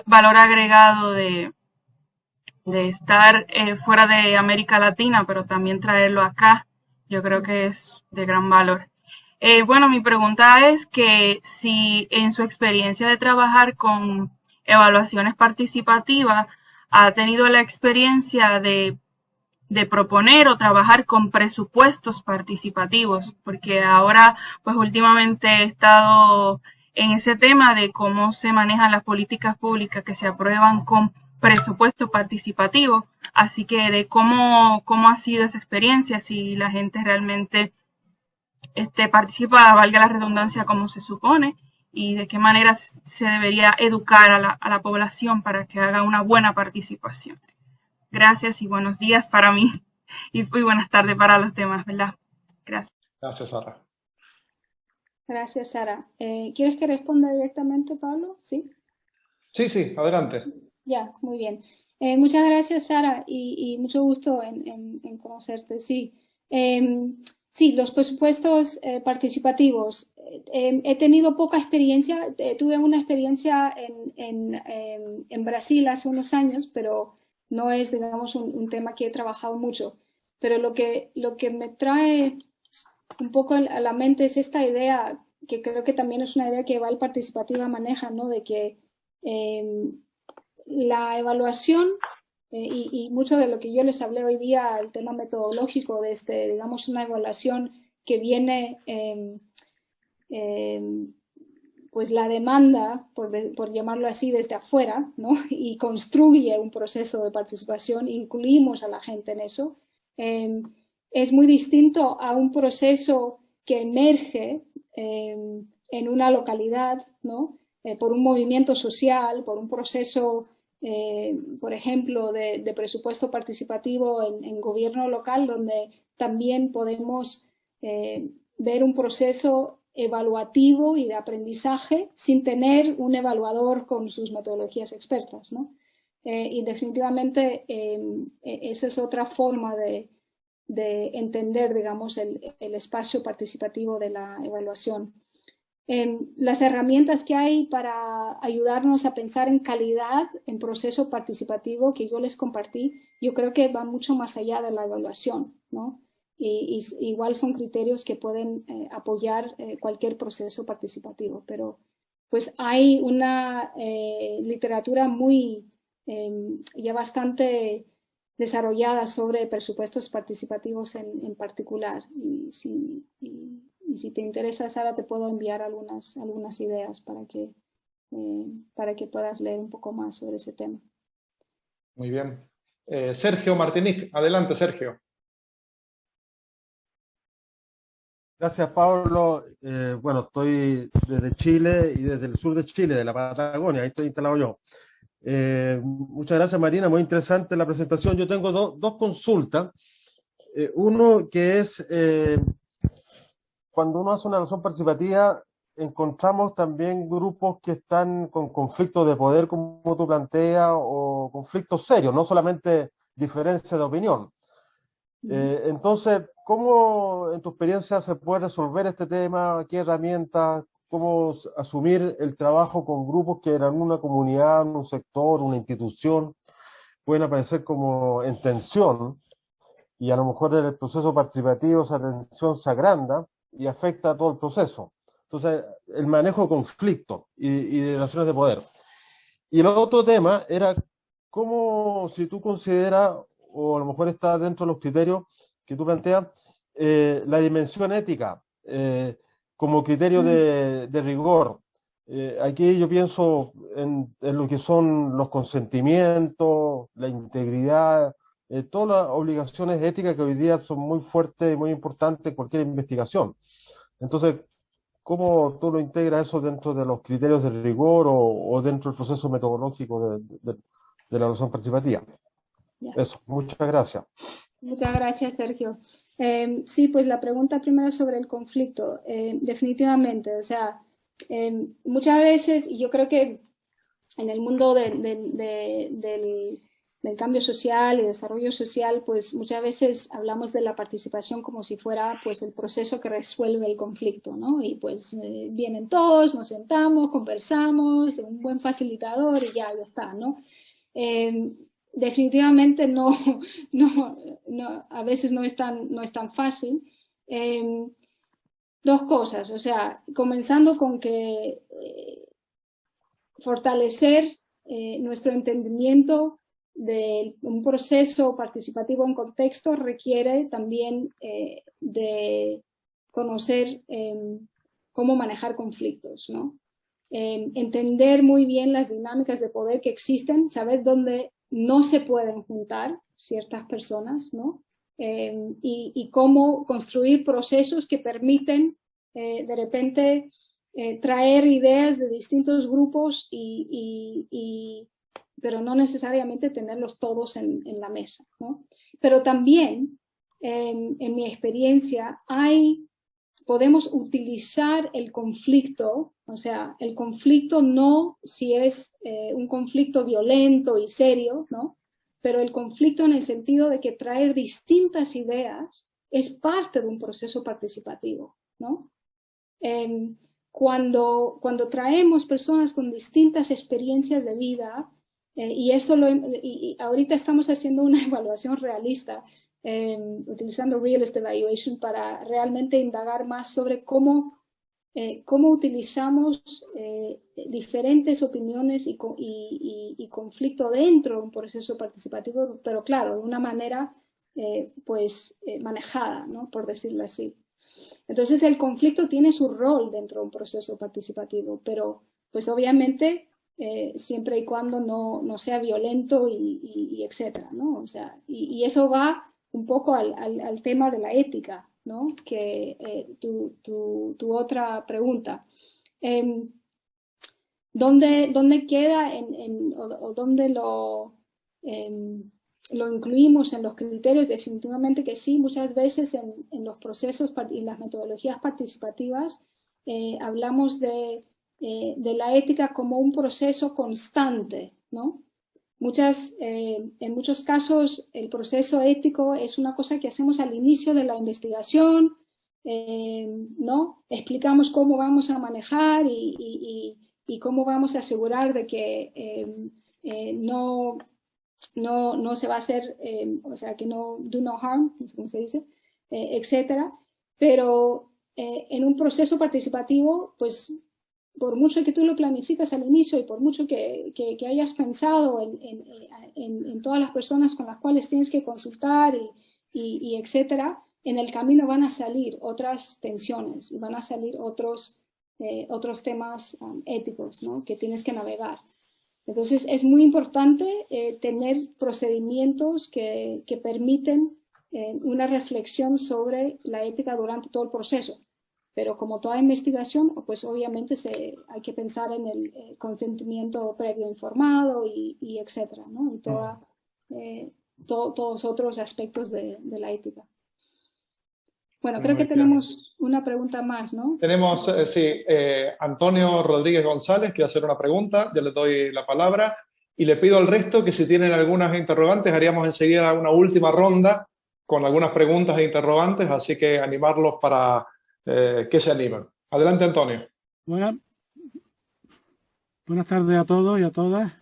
valor agregado de estar fuera de América Latina, pero también traerlo acá, yo creo que es de gran valor. Bueno, mi pregunta es que si en su experiencia de trabajar con evaluaciones participativas ha tenido la experiencia de proponer o trabajar con presupuestos participativos, porque ahora, pues últimamente he estado en ese tema de cómo se manejan las políticas públicas que se aprueban con presupuesto participativo, así que de cómo ha sido esa experiencia, si la gente realmente participa, valga la redundancia, como se supone, y de qué manera se debería educar a la población para que haga una buena participación. Gracias y buenos días para mí y muy buenas tardes para los demás, ¿verdad? Gracias. Gracias, Sara. Gracias, Sara. ¿Quieres que responda directamente, Pablo? Sí. Sí, sí, adelante. Ya, muy bien. Muchas gracias, Sara, y mucho gusto en conocerte. Sí, sí, los presupuestos participativos. He tenido poca experiencia. Tuve una experiencia en Brasil hace unos años, pero no es, digamos, un tema que he trabajado mucho. Pero lo que me trae un poco a la mente es esta idea, que creo que también es una idea que Val Participativa maneja, ¿no? De que la evaluación y mucho de lo que yo les hablé hoy día, el tema metodológico de digamos, una evaluación que viene, pues la demanda, por llamarlo así, desde afuera, ¿no? Y construye un proceso de participación, incluimos a la gente en eso, es muy distinto a un proceso que emerge en una localidad, ¿no? Por un movimiento social, por un proceso, por ejemplo, de presupuesto participativo en gobierno local, donde también podemos ver un proceso evaluativo y de aprendizaje sin tener un evaluador con sus metodologías expertas, ¿no? Y definitivamente esa es otra forma de entender, digamos, el espacio participativo de la evaluación. Las herramientas que hay para ayudarnos a pensar en calidad, en proceso participativo que yo les compartí, yo creo que van mucho más allá de la evaluación, ¿no? Y igual son criterios que pueden apoyar cualquier proceso participativo, pero pues hay una literatura muy ya bastante desarrollada sobre presupuestos participativos en particular. Y si te interesa, Sara, te puedo enviar algunas ideas para que puedas leer un poco más sobre ese tema. Muy bien. Sergio Martinic, adelante, Sergio. Gracias, Pablo. Bueno, estoy desde Chile y desde el sur de Chile, de la Patagonia, ahí estoy instalado yo. Muchas gracias, Marina, muy interesante la presentación. Yo tengo dos consultas. Uno que es, cuando uno hace una evaluación participativa, encontramos también grupos que están con conflictos de poder, como tú planteas, o conflictos serios, no solamente diferencia de opinión. Entonces, ¿cómo en tu experiencia se puede resolver este tema? ¿Qué herramientas? ¿Cómo asumir el trabajo con grupos que en una comunidad, un sector, una institución, pueden aparecer como en tensión y a lo mejor en el proceso participativo esa tensión se agranda y afecta a todo el proceso? Entonces, el manejo de conflictos y de relaciones de poder. Y el otro tema era cómo, si tú consideras, o a lo mejor está dentro de los criterios que tú planteas, la dimensión ética como criterio de rigor. Aquí yo pienso en lo que son los consentimientos, la integridad, todas las obligaciones éticas que hoy día son muy fuertes y muy importantes en cualquier investigación. Entonces, ¿cómo tú lo integras eso dentro de los criterios de rigor o dentro del proceso metodológico de la evaluación participativa? Ya. Eso, muchas gracias. Muchas gracias, Sergio. Sí, pues la pregunta primero sobre el conflicto. Definitivamente, o sea, muchas veces, y yo creo que en el mundo del cambio social y desarrollo social, pues muchas veces hablamos de la participación como si fuera pues el proceso que resuelve el conflicto, ¿no? Y pues vienen todos, nos sentamos, conversamos, un buen facilitador y ya está, ¿no? Definitivamente no, a veces no es tan fácil. dos cosas, o sea, comenzando con que fortalecer nuestro entendimiento de un proceso participativo en contexto requiere también de conocer cómo manejar conflictos, ¿no? Entender muy bien las dinámicas de poder que existen, saber dónde no se pueden juntar ciertas personas, ¿no? Y cómo construir procesos que permiten de repente traer ideas de distintos grupos pero no necesariamente tenerlos todos en la mesa, ¿no? Pero también, en mi experiencia, podemos utilizar el conflicto, o sea, el conflicto no si es un conflicto violento y serio, ¿no? Pero el conflicto en el sentido de que traer distintas ideas es parte de un proceso participativo, ¿no? Cuando traemos personas con distintas experiencias de vida, y ahorita estamos haciendo una evaluación realista, utilizando Realist Evaluation para realmente indagar más sobre cómo utilizamos diferentes opiniones y conflicto dentro de un proceso participativo, pero claro, de una manera manejada, ¿no? Por decirlo así. Entonces el conflicto tiene su rol dentro de un proceso participativo, pero pues obviamente siempre y cuando no sea violento y etcétera, ¿no? O sea, y eso va un poco al tema de la ética, ¿no? Que tu otra pregunta. ¿Dónde queda o dónde lo incluimos en los criterios? Definitivamente que sí. Muchas veces en los procesos y las metodologías participativas hablamos de la ética como un proceso constante, ¿no? En muchos casos el proceso ético es una cosa que hacemos al inicio de la investigación, ¿no? Explicamos cómo vamos a manejar y cómo vamos a asegurar de que no se va a hacer, o sea, que no do no harm, no sé cómo se dice, etcétera. Pero en un proceso participativo, pues por mucho que tú lo planificas al inicio y por mucho que hayas pensado en todas las personas con las cuales tienes que consultar y etcétera, en el camino van a salir otras tensiones y van a salir otros temas éticos, ¿no? Que tienes que navegar. Entonces es muy importante tener procedimientos que permiten una reflexión sobre la ética durante todo el proceso. Pero como toda investigación, pues obviamente hay que pensar en el consentimiento previo informado y etcétera, ¿no? Y todos otros aspectos de la ética. Bueno, creo que tenemos una pregunta más, ¿no? Tenemos, Antonio Rodríguez González, que va a hacer una pregunta, ya le doy la palabra, y le pido al resto que si tienen algunas interrogantes, haríamos enseguida una última ronda con algunas preguntas e interrogantes, así que animarlos para que se animen. Adelante, Antonio. Buenas tardes a todos y a todas,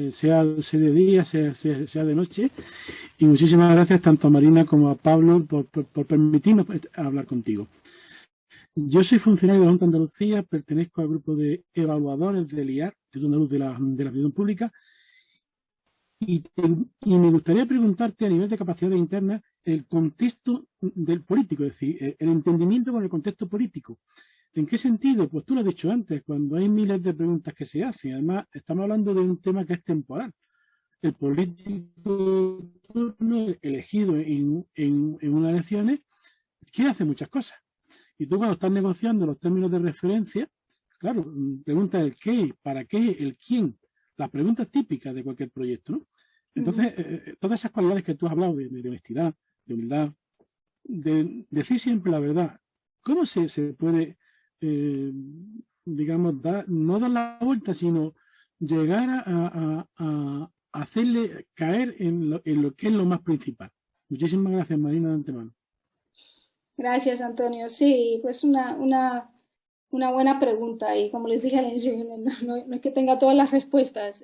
sea de día, sea de noche, y muchísimas gracias tanto a Marina como a Pablo por permitirnos hablar contigo. Yo soy funcionario de la Junta de Andalucía, pertenezco al grupo de evaluadores del IAR, Instituto Andaluz de la Administración Pública, y me gustaría preguntarte a nivel de capacidades internas el contexto del político, es decir, el entendimiento con el contexto político. ¿En qué sentido? Pues tú lo has dicho antes, cuando hay miles de preguntas que se hacen. Además, estamos hablando de un tema que es temporal. El político elegido en unas elecciones quiere hacer muchas cosas. Y tú cuando estás negociando los términos de referencia, claro, pregunta el qué, para qué, el quién, las preguntas típicas de cualquier proyecto, ¿no? Entonces, todas esas cualidades que tú has hablado de honestidad, de humildad, de decir siempre la verdad, ¿cómo se puede, digamos, no dar la vuelta, sino llegar a hacerle caer en lo que es lo más principal? Muchísimas gracias, Marina, de antemano. Gracias, Antonio. Sí, pues una buena pregunta, y como les dije al inicio, no es que tenga todas las respuestas,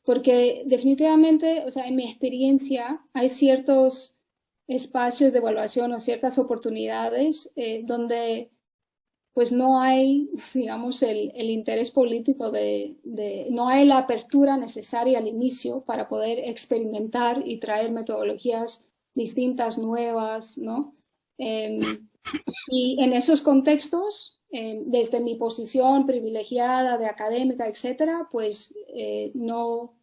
porque definitivamente, o sea, en mi experiencia hay ciertos espacios de evaluación o ciertas oportunidades donde pues no hay, digamos, el interés político no hay la apertura necesaria al inicio para poder experimentar y traer metodologías distintas, nuevas, ¿no? Y en esos contextos, desde mi posición privilegiada de académica, etcétera, pues no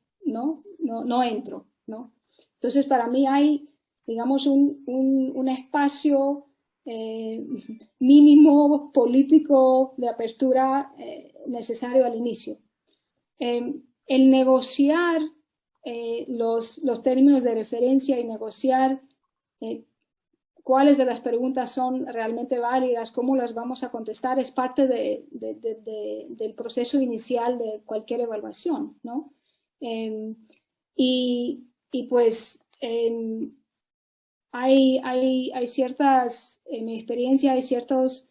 entro, ¿no? Entonces, para mí hay, digamos, un espacio mínimo político de apertura necesario al inicio. El negociar los términos de referencia y negociar cuáles de las preguntas son realmente válidas, cómo las vamos a contestar, es parte del proceso inicial de cualquier evaluación, ¿no? Y pues hay ciertas, en mi experiencia, hay ciertos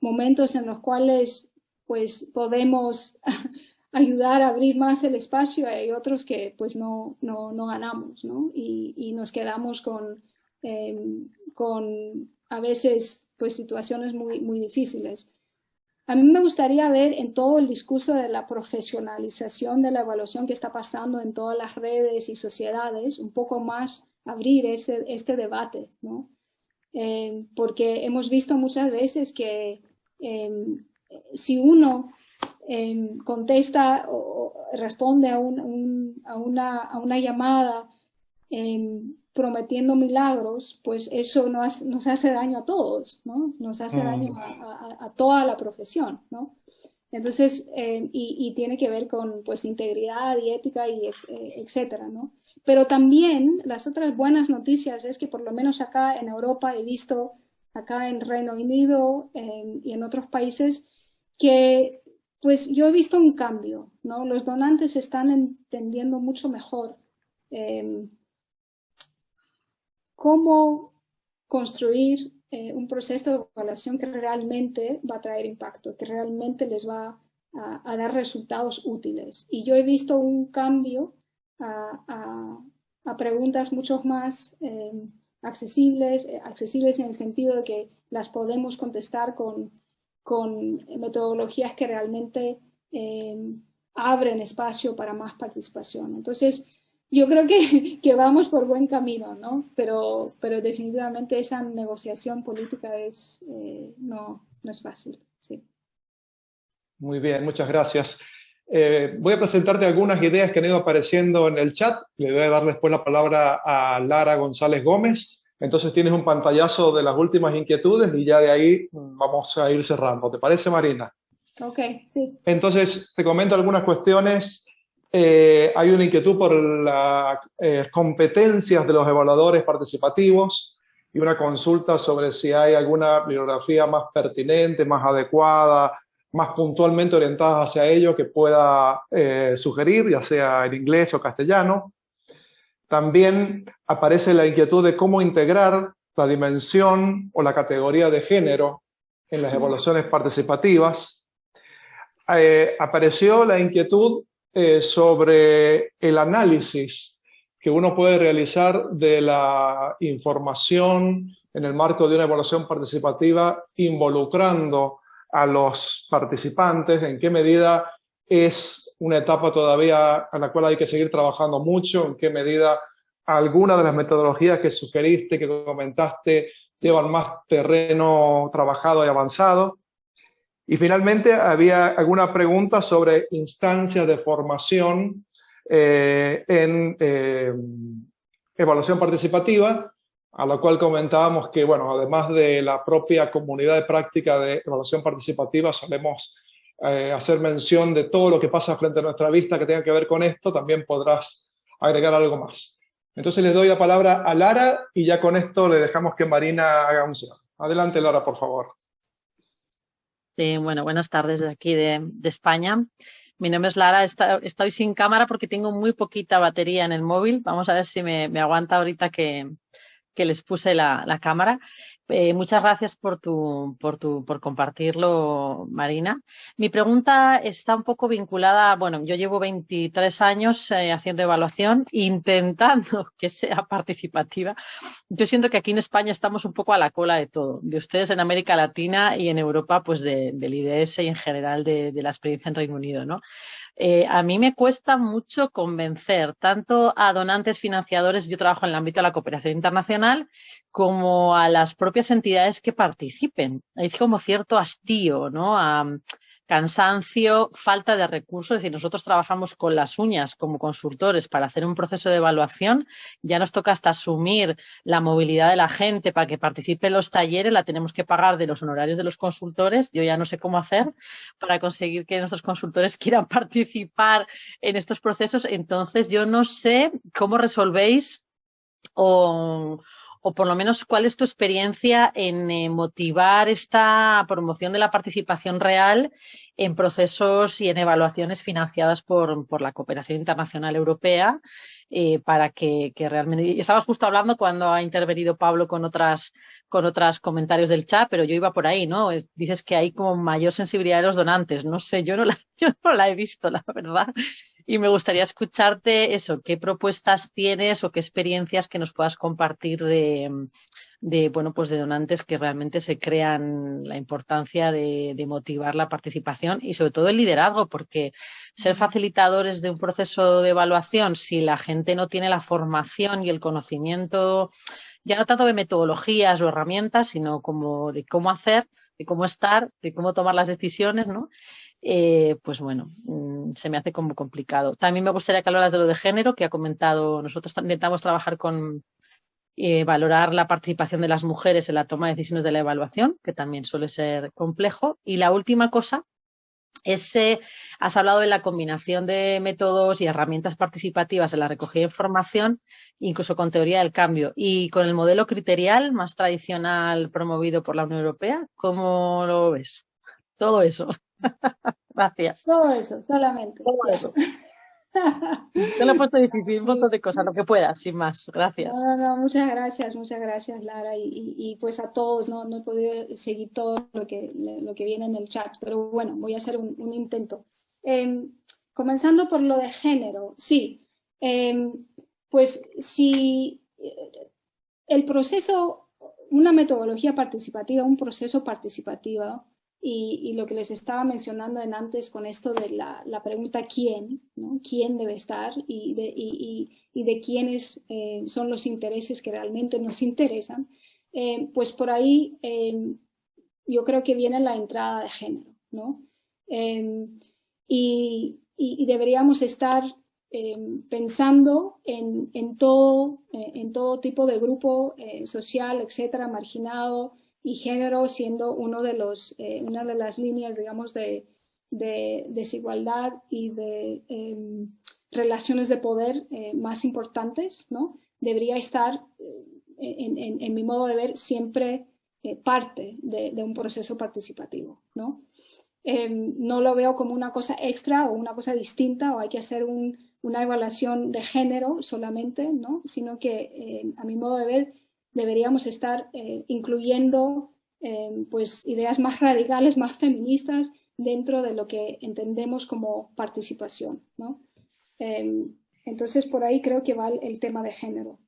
momentos en los cuales pues podemos ayudar a abrir más el espacio, hay otros que pues no ganamos, ¿no? Y nos quedamos con a veces pues situaciones muy difíciles. A mí me gustaría ver en todo el discurso de la profesionalización de la evaluación que está pasando en todas las redes y sociedades, un poco más abrir este debate, ¿no? Porque hemos visto muchas veces que si uno contesta o responde a una llamada prometiendo milagros, pues eso nos hace daño a todos, ¿no? Nos hace daño a toda la profesión, ¿no? Entonces, y tiene que ver con pues integridad y ética y etcétera, ¿no? Pero también las otras buenas noticias es que por lo menos acá en Europa he visto, acá en Reino Unido y en otros países, que pues yo he visto un cambio, ¿no? Los donantes están entendiendo mucho mejor cómo construir un proceso de evaluación que realmente va a traer impacto, que realmente les va a dar resultados útiles. Y yo he visto un cambio a preguntas mucho más accesibles en el sentido de que las podemos contestar con metodologías que realmente abren espacio para más participación. Entonces, yo creo que vamos por buen camino, ¿no? Pero definitivamente esa negociación política no es fácil, sí. Muy bien, muchas gracias. Voy a presentarte algunas ideas que han ido apareciendo en el chat. Le voy a dar después la palabra a Lara González Gómez. Entonces tienes un pantallazo de las últimas inquietudes y ya de ahí vamos a ir cerrando. ¿Te parece, Marina? Ok, sí. Entonces te comento algunas cuestiones. Hay una inquietud por las competencias de los evaluadores participativos y una consulta sobre si hay alguna bibliografía más pertinente, más adecuada, más puntualmente orientada hacia ello que pueda sugerir, ya sea en inglés o castellano. También aparece la inquietud de cómo integrar la dimensión o la categoría de género en las evaluaciones participativas. Apareció la inquietud sobre el análisis que uno puede realizar de la información en el marco de una evaluación participativa involucrando a los participantes, en qué medida es una etapa todavía a la cual hay que seguir trabajando mucho, en qué medida algunas de las metodologías que sugeriste, que comentaste, llevan más terreno trabajado y avanzado. Y finalmente había alguna pregunta sobre instancias de formación en evaluación participativa, a lo cual comentábamos que, bueno, además de la propia comunidad de práctica de evaluación participativa, solemos hacer mención de todo lo que pasa frente a nuestra vista que tenga que ver con esto, también podrás agregar algo más. Entonces les doy la palabra a Lara y ya con esto le dejamos que Marina haga un cierre. Adelante, Lara, por favor. Bueno, buenas tardes de aquí de España. Mi nombre es Lara, estoy sin cámara porque tengo muy poquita batería en el móvil. Vamos a ver si me aguanta ahorita que les puse la cámara. Muchas gracias por compartirlo, Marina. Mi pregunta está un poco vinculada, bueno, yo llevo 23 años haciendo evaluación, intentando que sea participativa. Yo siento que aquí en España estamos un poco a la cola de todo, de ustedes en América Latina y en Europa, pues del IDS y en general de la experiencia en Reino Unido, ¿no? A mí me cuesta mucho convencer tanto a donantes financiadores, yo trabajo en el ámbito de la cooperación internacional, como a las propias entidades que participen. Hay como cierto hastío, ¿no? Cansancio, falta de recursos. Es decir, nosotros trabajamos con las uñas como consultores para hacer un proceso de evaluación. Ya nos toca hasta asumir la movilidad de la gente para que participe en los talleres. La tenemos que pagar de los honorarios de los consultores. Yo ya no sé cómo hacer para conseguir que nuestros consultores quieran participar en estos procesos. Entonces, yo no sé cómo resolvéis o por lo menos cuál es tu experiencia en motivar esta promoción de la participación real en procesos y en evaluaciones financiadas por la cooperación internacional europea para que realmente... Y estabas justo hablando cuando ha intervenido Pablo con otros comentarios del chat, pero yo iba por ahí, ¿no? Dices que hay como mayor sensibilidad de los donantes. No sé, yo no la he visto, la verdad. Y me gustaría escucharte eso, qué propuestas tienes o qué experiencias que nos puedas compartir bueno, pues de donantes que realmente se crean la importancia de motivar la participación y sobre todo el liderazgo, porque ser facilitadores de un proceso de evaluación, si la gente no tiene la formación y el conocimiento, ya no tanto de metodologías o herramientas, sino como de cómo hacer, de cómo estar, de cómo tomar las decisiones, ¿no? Pues bueno, se me hace como complicado. También me gustaría que hablaras de lo de género, que ha comentado. Nosotros intentamos trabajar con valorar la participación de las mujeres en la toma de decisiones de la evaluación, que también suele ser complejo. Y la última cosa es, has hablado de la combinación de métodos y herramientas participativas en la recogida de información, incluso con teoría del cambio y con el modelo criterial más tradicional promovido por la Unión Europea. ¿Cómo lo ves? Todo eso. Gracias. Todo eso, solamente. Todo Ya. eso. Te lo he puesto difícil, un montón de cosas, lo que puedas, sin más. Gracias. No, muchas gracias, Lara, y pues a todos, no he podido seguir todo lo que viene en el chat, pero bueno, voy a hacer un intento. Comenzando por lo de género, sí, pues si el proceso, una metodología participativa, un proceso participativo, y lo que les estaba mencionando antes con esto de la pregunta ¿quién? ¿No? ¿Quién debe estar? Y de quiénes son los intereses que realmente nos interesan. Pues por ahí yo creo que viene la entrada de género, ¿no? Y deberíamos estar pensando en todo tipo de grupo social, etcétera, marginado, y género siendo una de las líneas, digamos, de desigualdad y de relaciones de poder más importantes, ¿no? Debería estar, en mi modo de ver, siempre parte de un proceso participativo, ¿no? No lo veo como una cosa extra o una cosa distinta o hay que hacer una evaluación de género solamente, ¿no? Sino que, a mi modo de ver, deberíamos estar incluyendo pues ideas más radicales, más feministas dentro de lo que entendemos como participación, ¿no? Entonces por ahí creo que va el tema de género.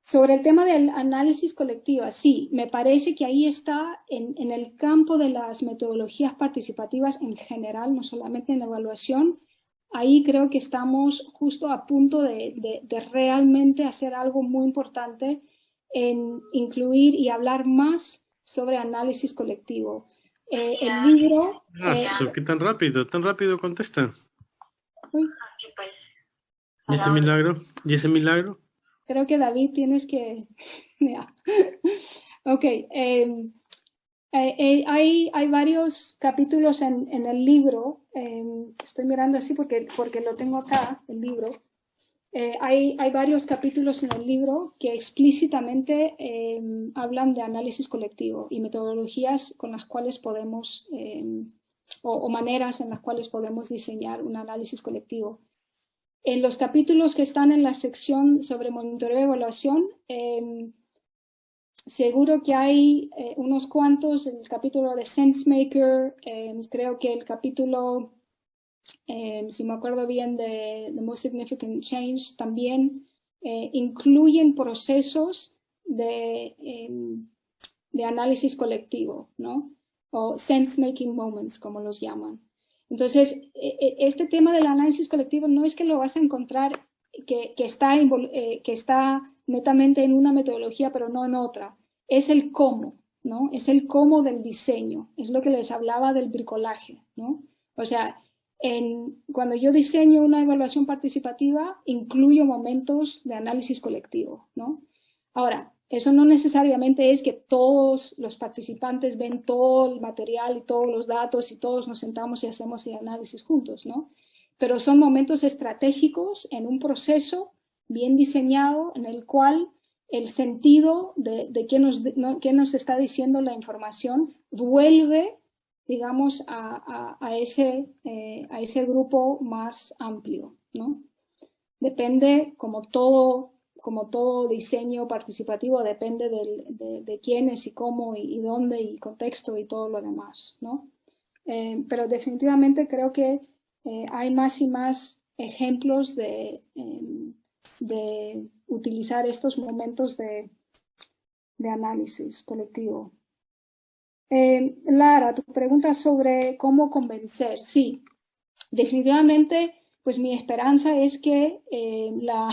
Sobre el tema del análisis colectiva, sí, me parece que ahí está en el campo de las metodologías participativas en general, no solamente en evaluación. Ahí creo que estamos justo a punto de realmente hacer algo muy importante en incluir y hablar más sobre análisis colectivo. El libro... ¿Qué tan rápido contestan? Uy. ¿Y ese milagro? ¿Y ese milagro? Creo que David tienes que... Ok. Hay varios capítulos en el libro. Estoy mirando así porque lo tengo acá, el libro. Hay varios capítulos en el libro que explícitamente hablan de análisis colectivo y metodologías con las cuales podemos, o maneras en las cuales podemos diseñar un análisis colectivo. En los capítulos que están en la sección sobre monitoreo y evaluación, seguro que hay unos cuantos, el capítulo de SenseMaker, creo que el capítulo, si me acuerdo bien, de The Most Significant Change también incluyen procesos de análisis colectivo, ¿no? O sense-making moments, como los llaman. Entonces, este tema del análisis colectivo no es que lo vas a encontrar que está netamente en una metodología, pero no en otra. Es el cómo, ¿no? Es el cómo del diseño. Es lo que les hablaba del bricolaje, ¿no? O sea, cuando yo diseño una evaluación participativa, incluyo momentos de análisis colectivo, ¿no? Ahora, eso no necesariamente es que todos los participantes ven todo el material y todos los datos y todos nos sentamos y hacemos el análisis juntos, ¿no? Pero son momentos estratégicos en un proceso bien diseñado en el cual el sentido de qué nos está diciendo la información vuelve, digamos, a ese grupo más amplio, ¿no? Depende, como todo diseño participativo, depende de quiénes y cómo y dónde y contexto y todo lo demás, ¿no? Pero definitivamente creo que hay más y más ejemplos de utilizar estos momentos de análisis colectivo. Lara, tu pregunta sobre cómo convencer. Sí, definitivamente, pues mi esperanza es que la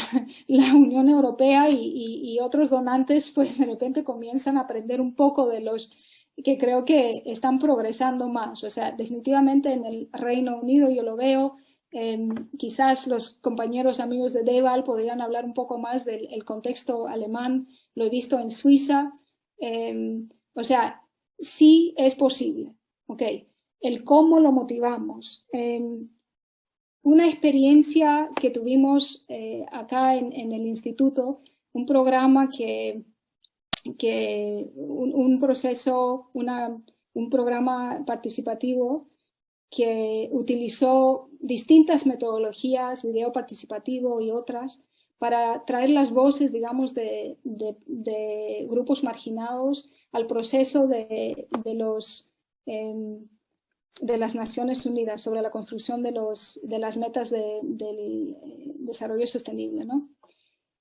Unión Europea y otros donantes pues de repente comienzan a aprender un poco de los que creo que están progresando más. O sea, definitivamente en el Reino Unido yo lo veo. Quizás los compañeros amigos de DEVAL podrían hablar un poco más del contexto alemán. Lo he visto en Suiza. O sea, sí es posible. Okay. El cómo lo motivamos. Una experiencia que tuvimos acá en el instituto, un programa un programa participativo que utilizó distintas metodologías, video participativo y otras, para traer las voces, digamos, de grupos marginados al proceso de las Naciones Unidas sobre la construcción de las metas del desarrollo sostenible, ¿no?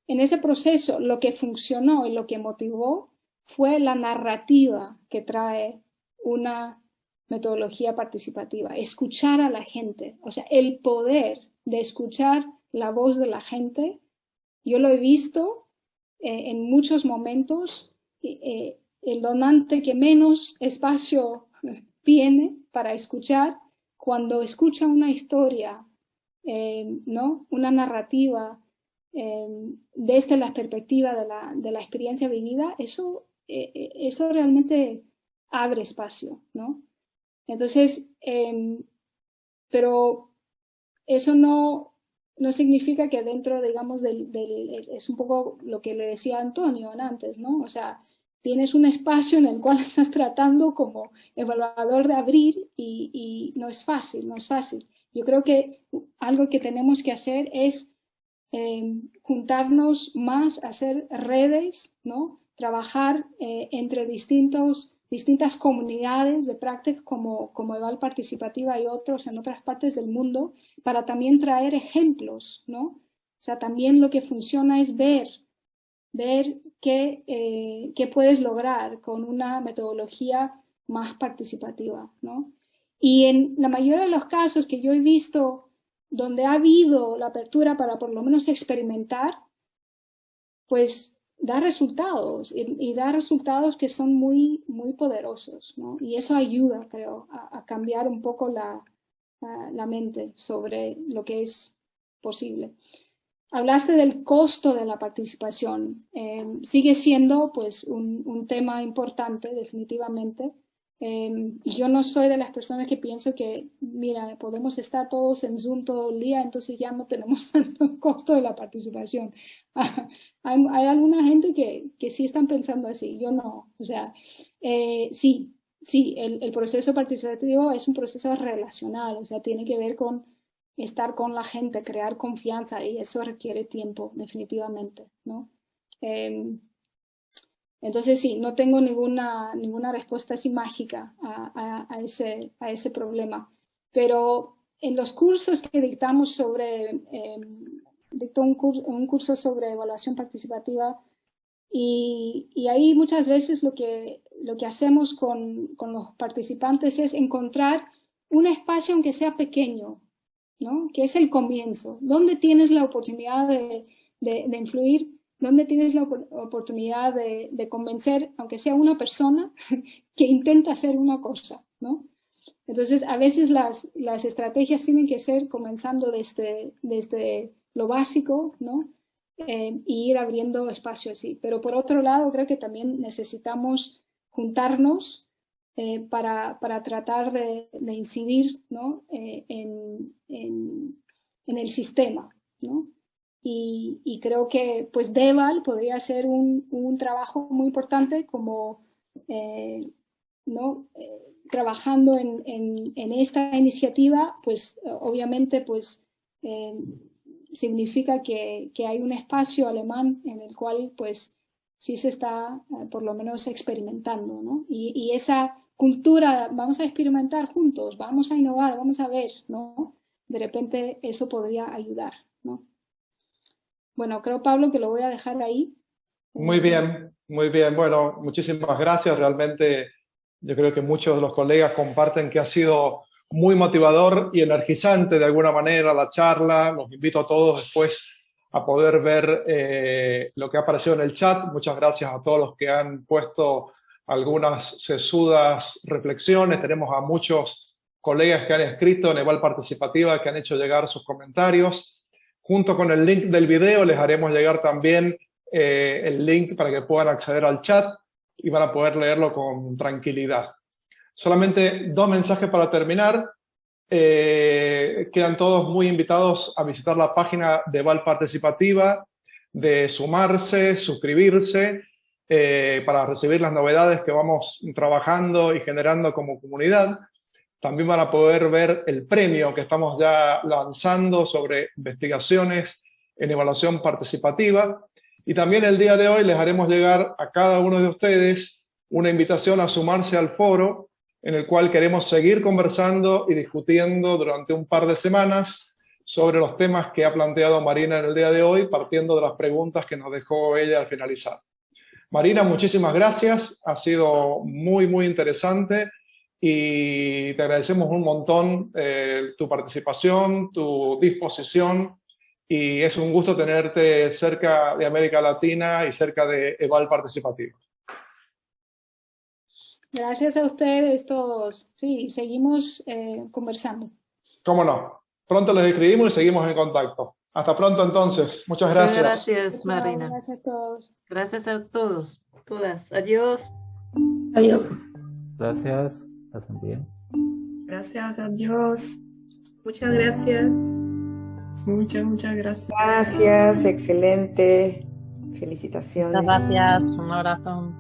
En ese proceso, lo que funcionó y lo que motivó fue la narrativa que trae una metodología participativa, escuchar a la gente, o sea, el poder de escuchar la voz de la gente. Yo lo he visto en muchos momentos. El donante que menos espacio tiene para escuchar, cuando escucha una historia, ¿no? Una narrativa desde la perspectiva de la experiencia vivida, eso realmente abre espacio, ¿no? Entonces, pero eso no significa que dentro, digamos, es un poco lo que le decía Antonio antes, ¿no? O sea, tienes un espacio en el cual estás tratando como evaluador de abrir y no es fácil, no es fácil. Yo creo que algo que tenemos que hacer es juntarnos más, hacer redes, ¿no? Trabajar entre distintas comunidades de prácticas como Eval Participativa y otros en otras partes del mundo, para también traer ejemplos, ¿no? O sea, también lo que funciona es ver qué puedes lograr con una metodología más participativa, ¿no? Y en la mayoría de los casos que yo he visto donde ha habido la apertura para por lo menos experimentar, pues da resultados y da resultados que son muy, muy poderosos, ¿no? Y eso ayuda, creo, a cambiar un poco la mente sobre lo que es posible. Hablaste del costo de la participación. Sigue siendo pues un tema importante, definitivamente. Y yo no soy de las personas que pienso que, mira, podemos estar todos en Zoom todo el día, entonces ya no tenemos tanto costo de la participación. Hay alguna gente que sí están pensando así, yo no. O sea, sí, el proceso participativo es un proceso relacional, o sea, tiene que ver con estar con la gente, crear confianza, y eso requiere tiempo, definitivamente, ¿no? Entonces sí, no tengo ninguna respuesta así mágica a ese problema. Pero en los cursos que dictamos dicto un curso sobre evaluación participativa y ahí muchas veces lo que hacemos con los participantes es encontrar un espacio aunque sea pequeño, ¿no? Que es el comienzo, donde tienes la oportunidad de influir, donde tienes la oportunidad de convencer, aunque sea una persona, que intenta hacer una cosa, ¿no? Entonces, a veces las estrategias tienen que ser comenzando desde lo básico, ¿no? Y ir abriendo espacio así. Pero por otro lado, creo que también necesitamos juntarnos para tratar de incidir, ¿no? en el sistema, ¿no? Y creo que pues Deval podría ser un trabajo muy importante como ¿no? Trabajando en esta iniciativa, pues obviamente pues significa que hay un espacio alemán en el cual pues sí se está por lo menos experimentando, ¿no? Y esa cultura, vamos a experimentar juntos, vamos a innovar, vamos a ver, ¿no? De repente eso podría ayudar, ¿no? Bueno, creo, Pablo, que lo voy a dejar ahí. Muy bien, muy bien. Bueno, muchísimas gracias. Realmente yo creo que muchos de los colegas comparten que ha sido muy motivador y energizante de alguna manera la charla. Los invito a todos después a poder ver lo que ha aparecido en el chat. Muchas gracias a todos los que han puesto algunas sesudas reflexiones. Tenemos a muchos colegas que han escrito en Eval Participativa, que han hecho llegar sus comentarios. Junto con el link del video les haremos llegar también el link para que puedan acceder al chat y van a poder leerlo con tranquilidad. Solamente 2 mensajes para terminar. Quedan todos muy invitados a visitar la página de Eval Participativa, de sumarse, suscribirse, para recibir las novedades que vamos trabajando y generando como comunidad. También van a poder ver el premio que estamos ya lanzando sobre investigaciones en evaluación participativa. Y también el día de hoy les haremos llegar a cada uno de ustedes una invitación a sumarse al foro en el cual queremos seguir conversando y discutiendo durante un par de semanas sobre los temas que ha planteado Marina en el día de hoy, partiendo de las preguntas que nos dejó ella al finalizar. Marina, muchísimas gracias. Ha sido muy, muy interesante. Y te agradecemos un montón tu participación, tu disposición, y es un gusto tenerte cerca de América Latina y cerca de Eval Participativo. Gracias a ustedes todos. Sí, seguimos conversando. Cómo no. Pronto les escribimos y seguimos en contacto. Hasta pronto entonces. Muchas gracias. Muchas gracias, Marina. Gracias a todos. Gracias a todos, todas. Adiós. Adiós. Gracias. Pasen bien. Gracias, adiós. Muchas gracias. Muchas gracias. Gracias, excelente. Felicitaciones. Muchas gracias. Un abrazo.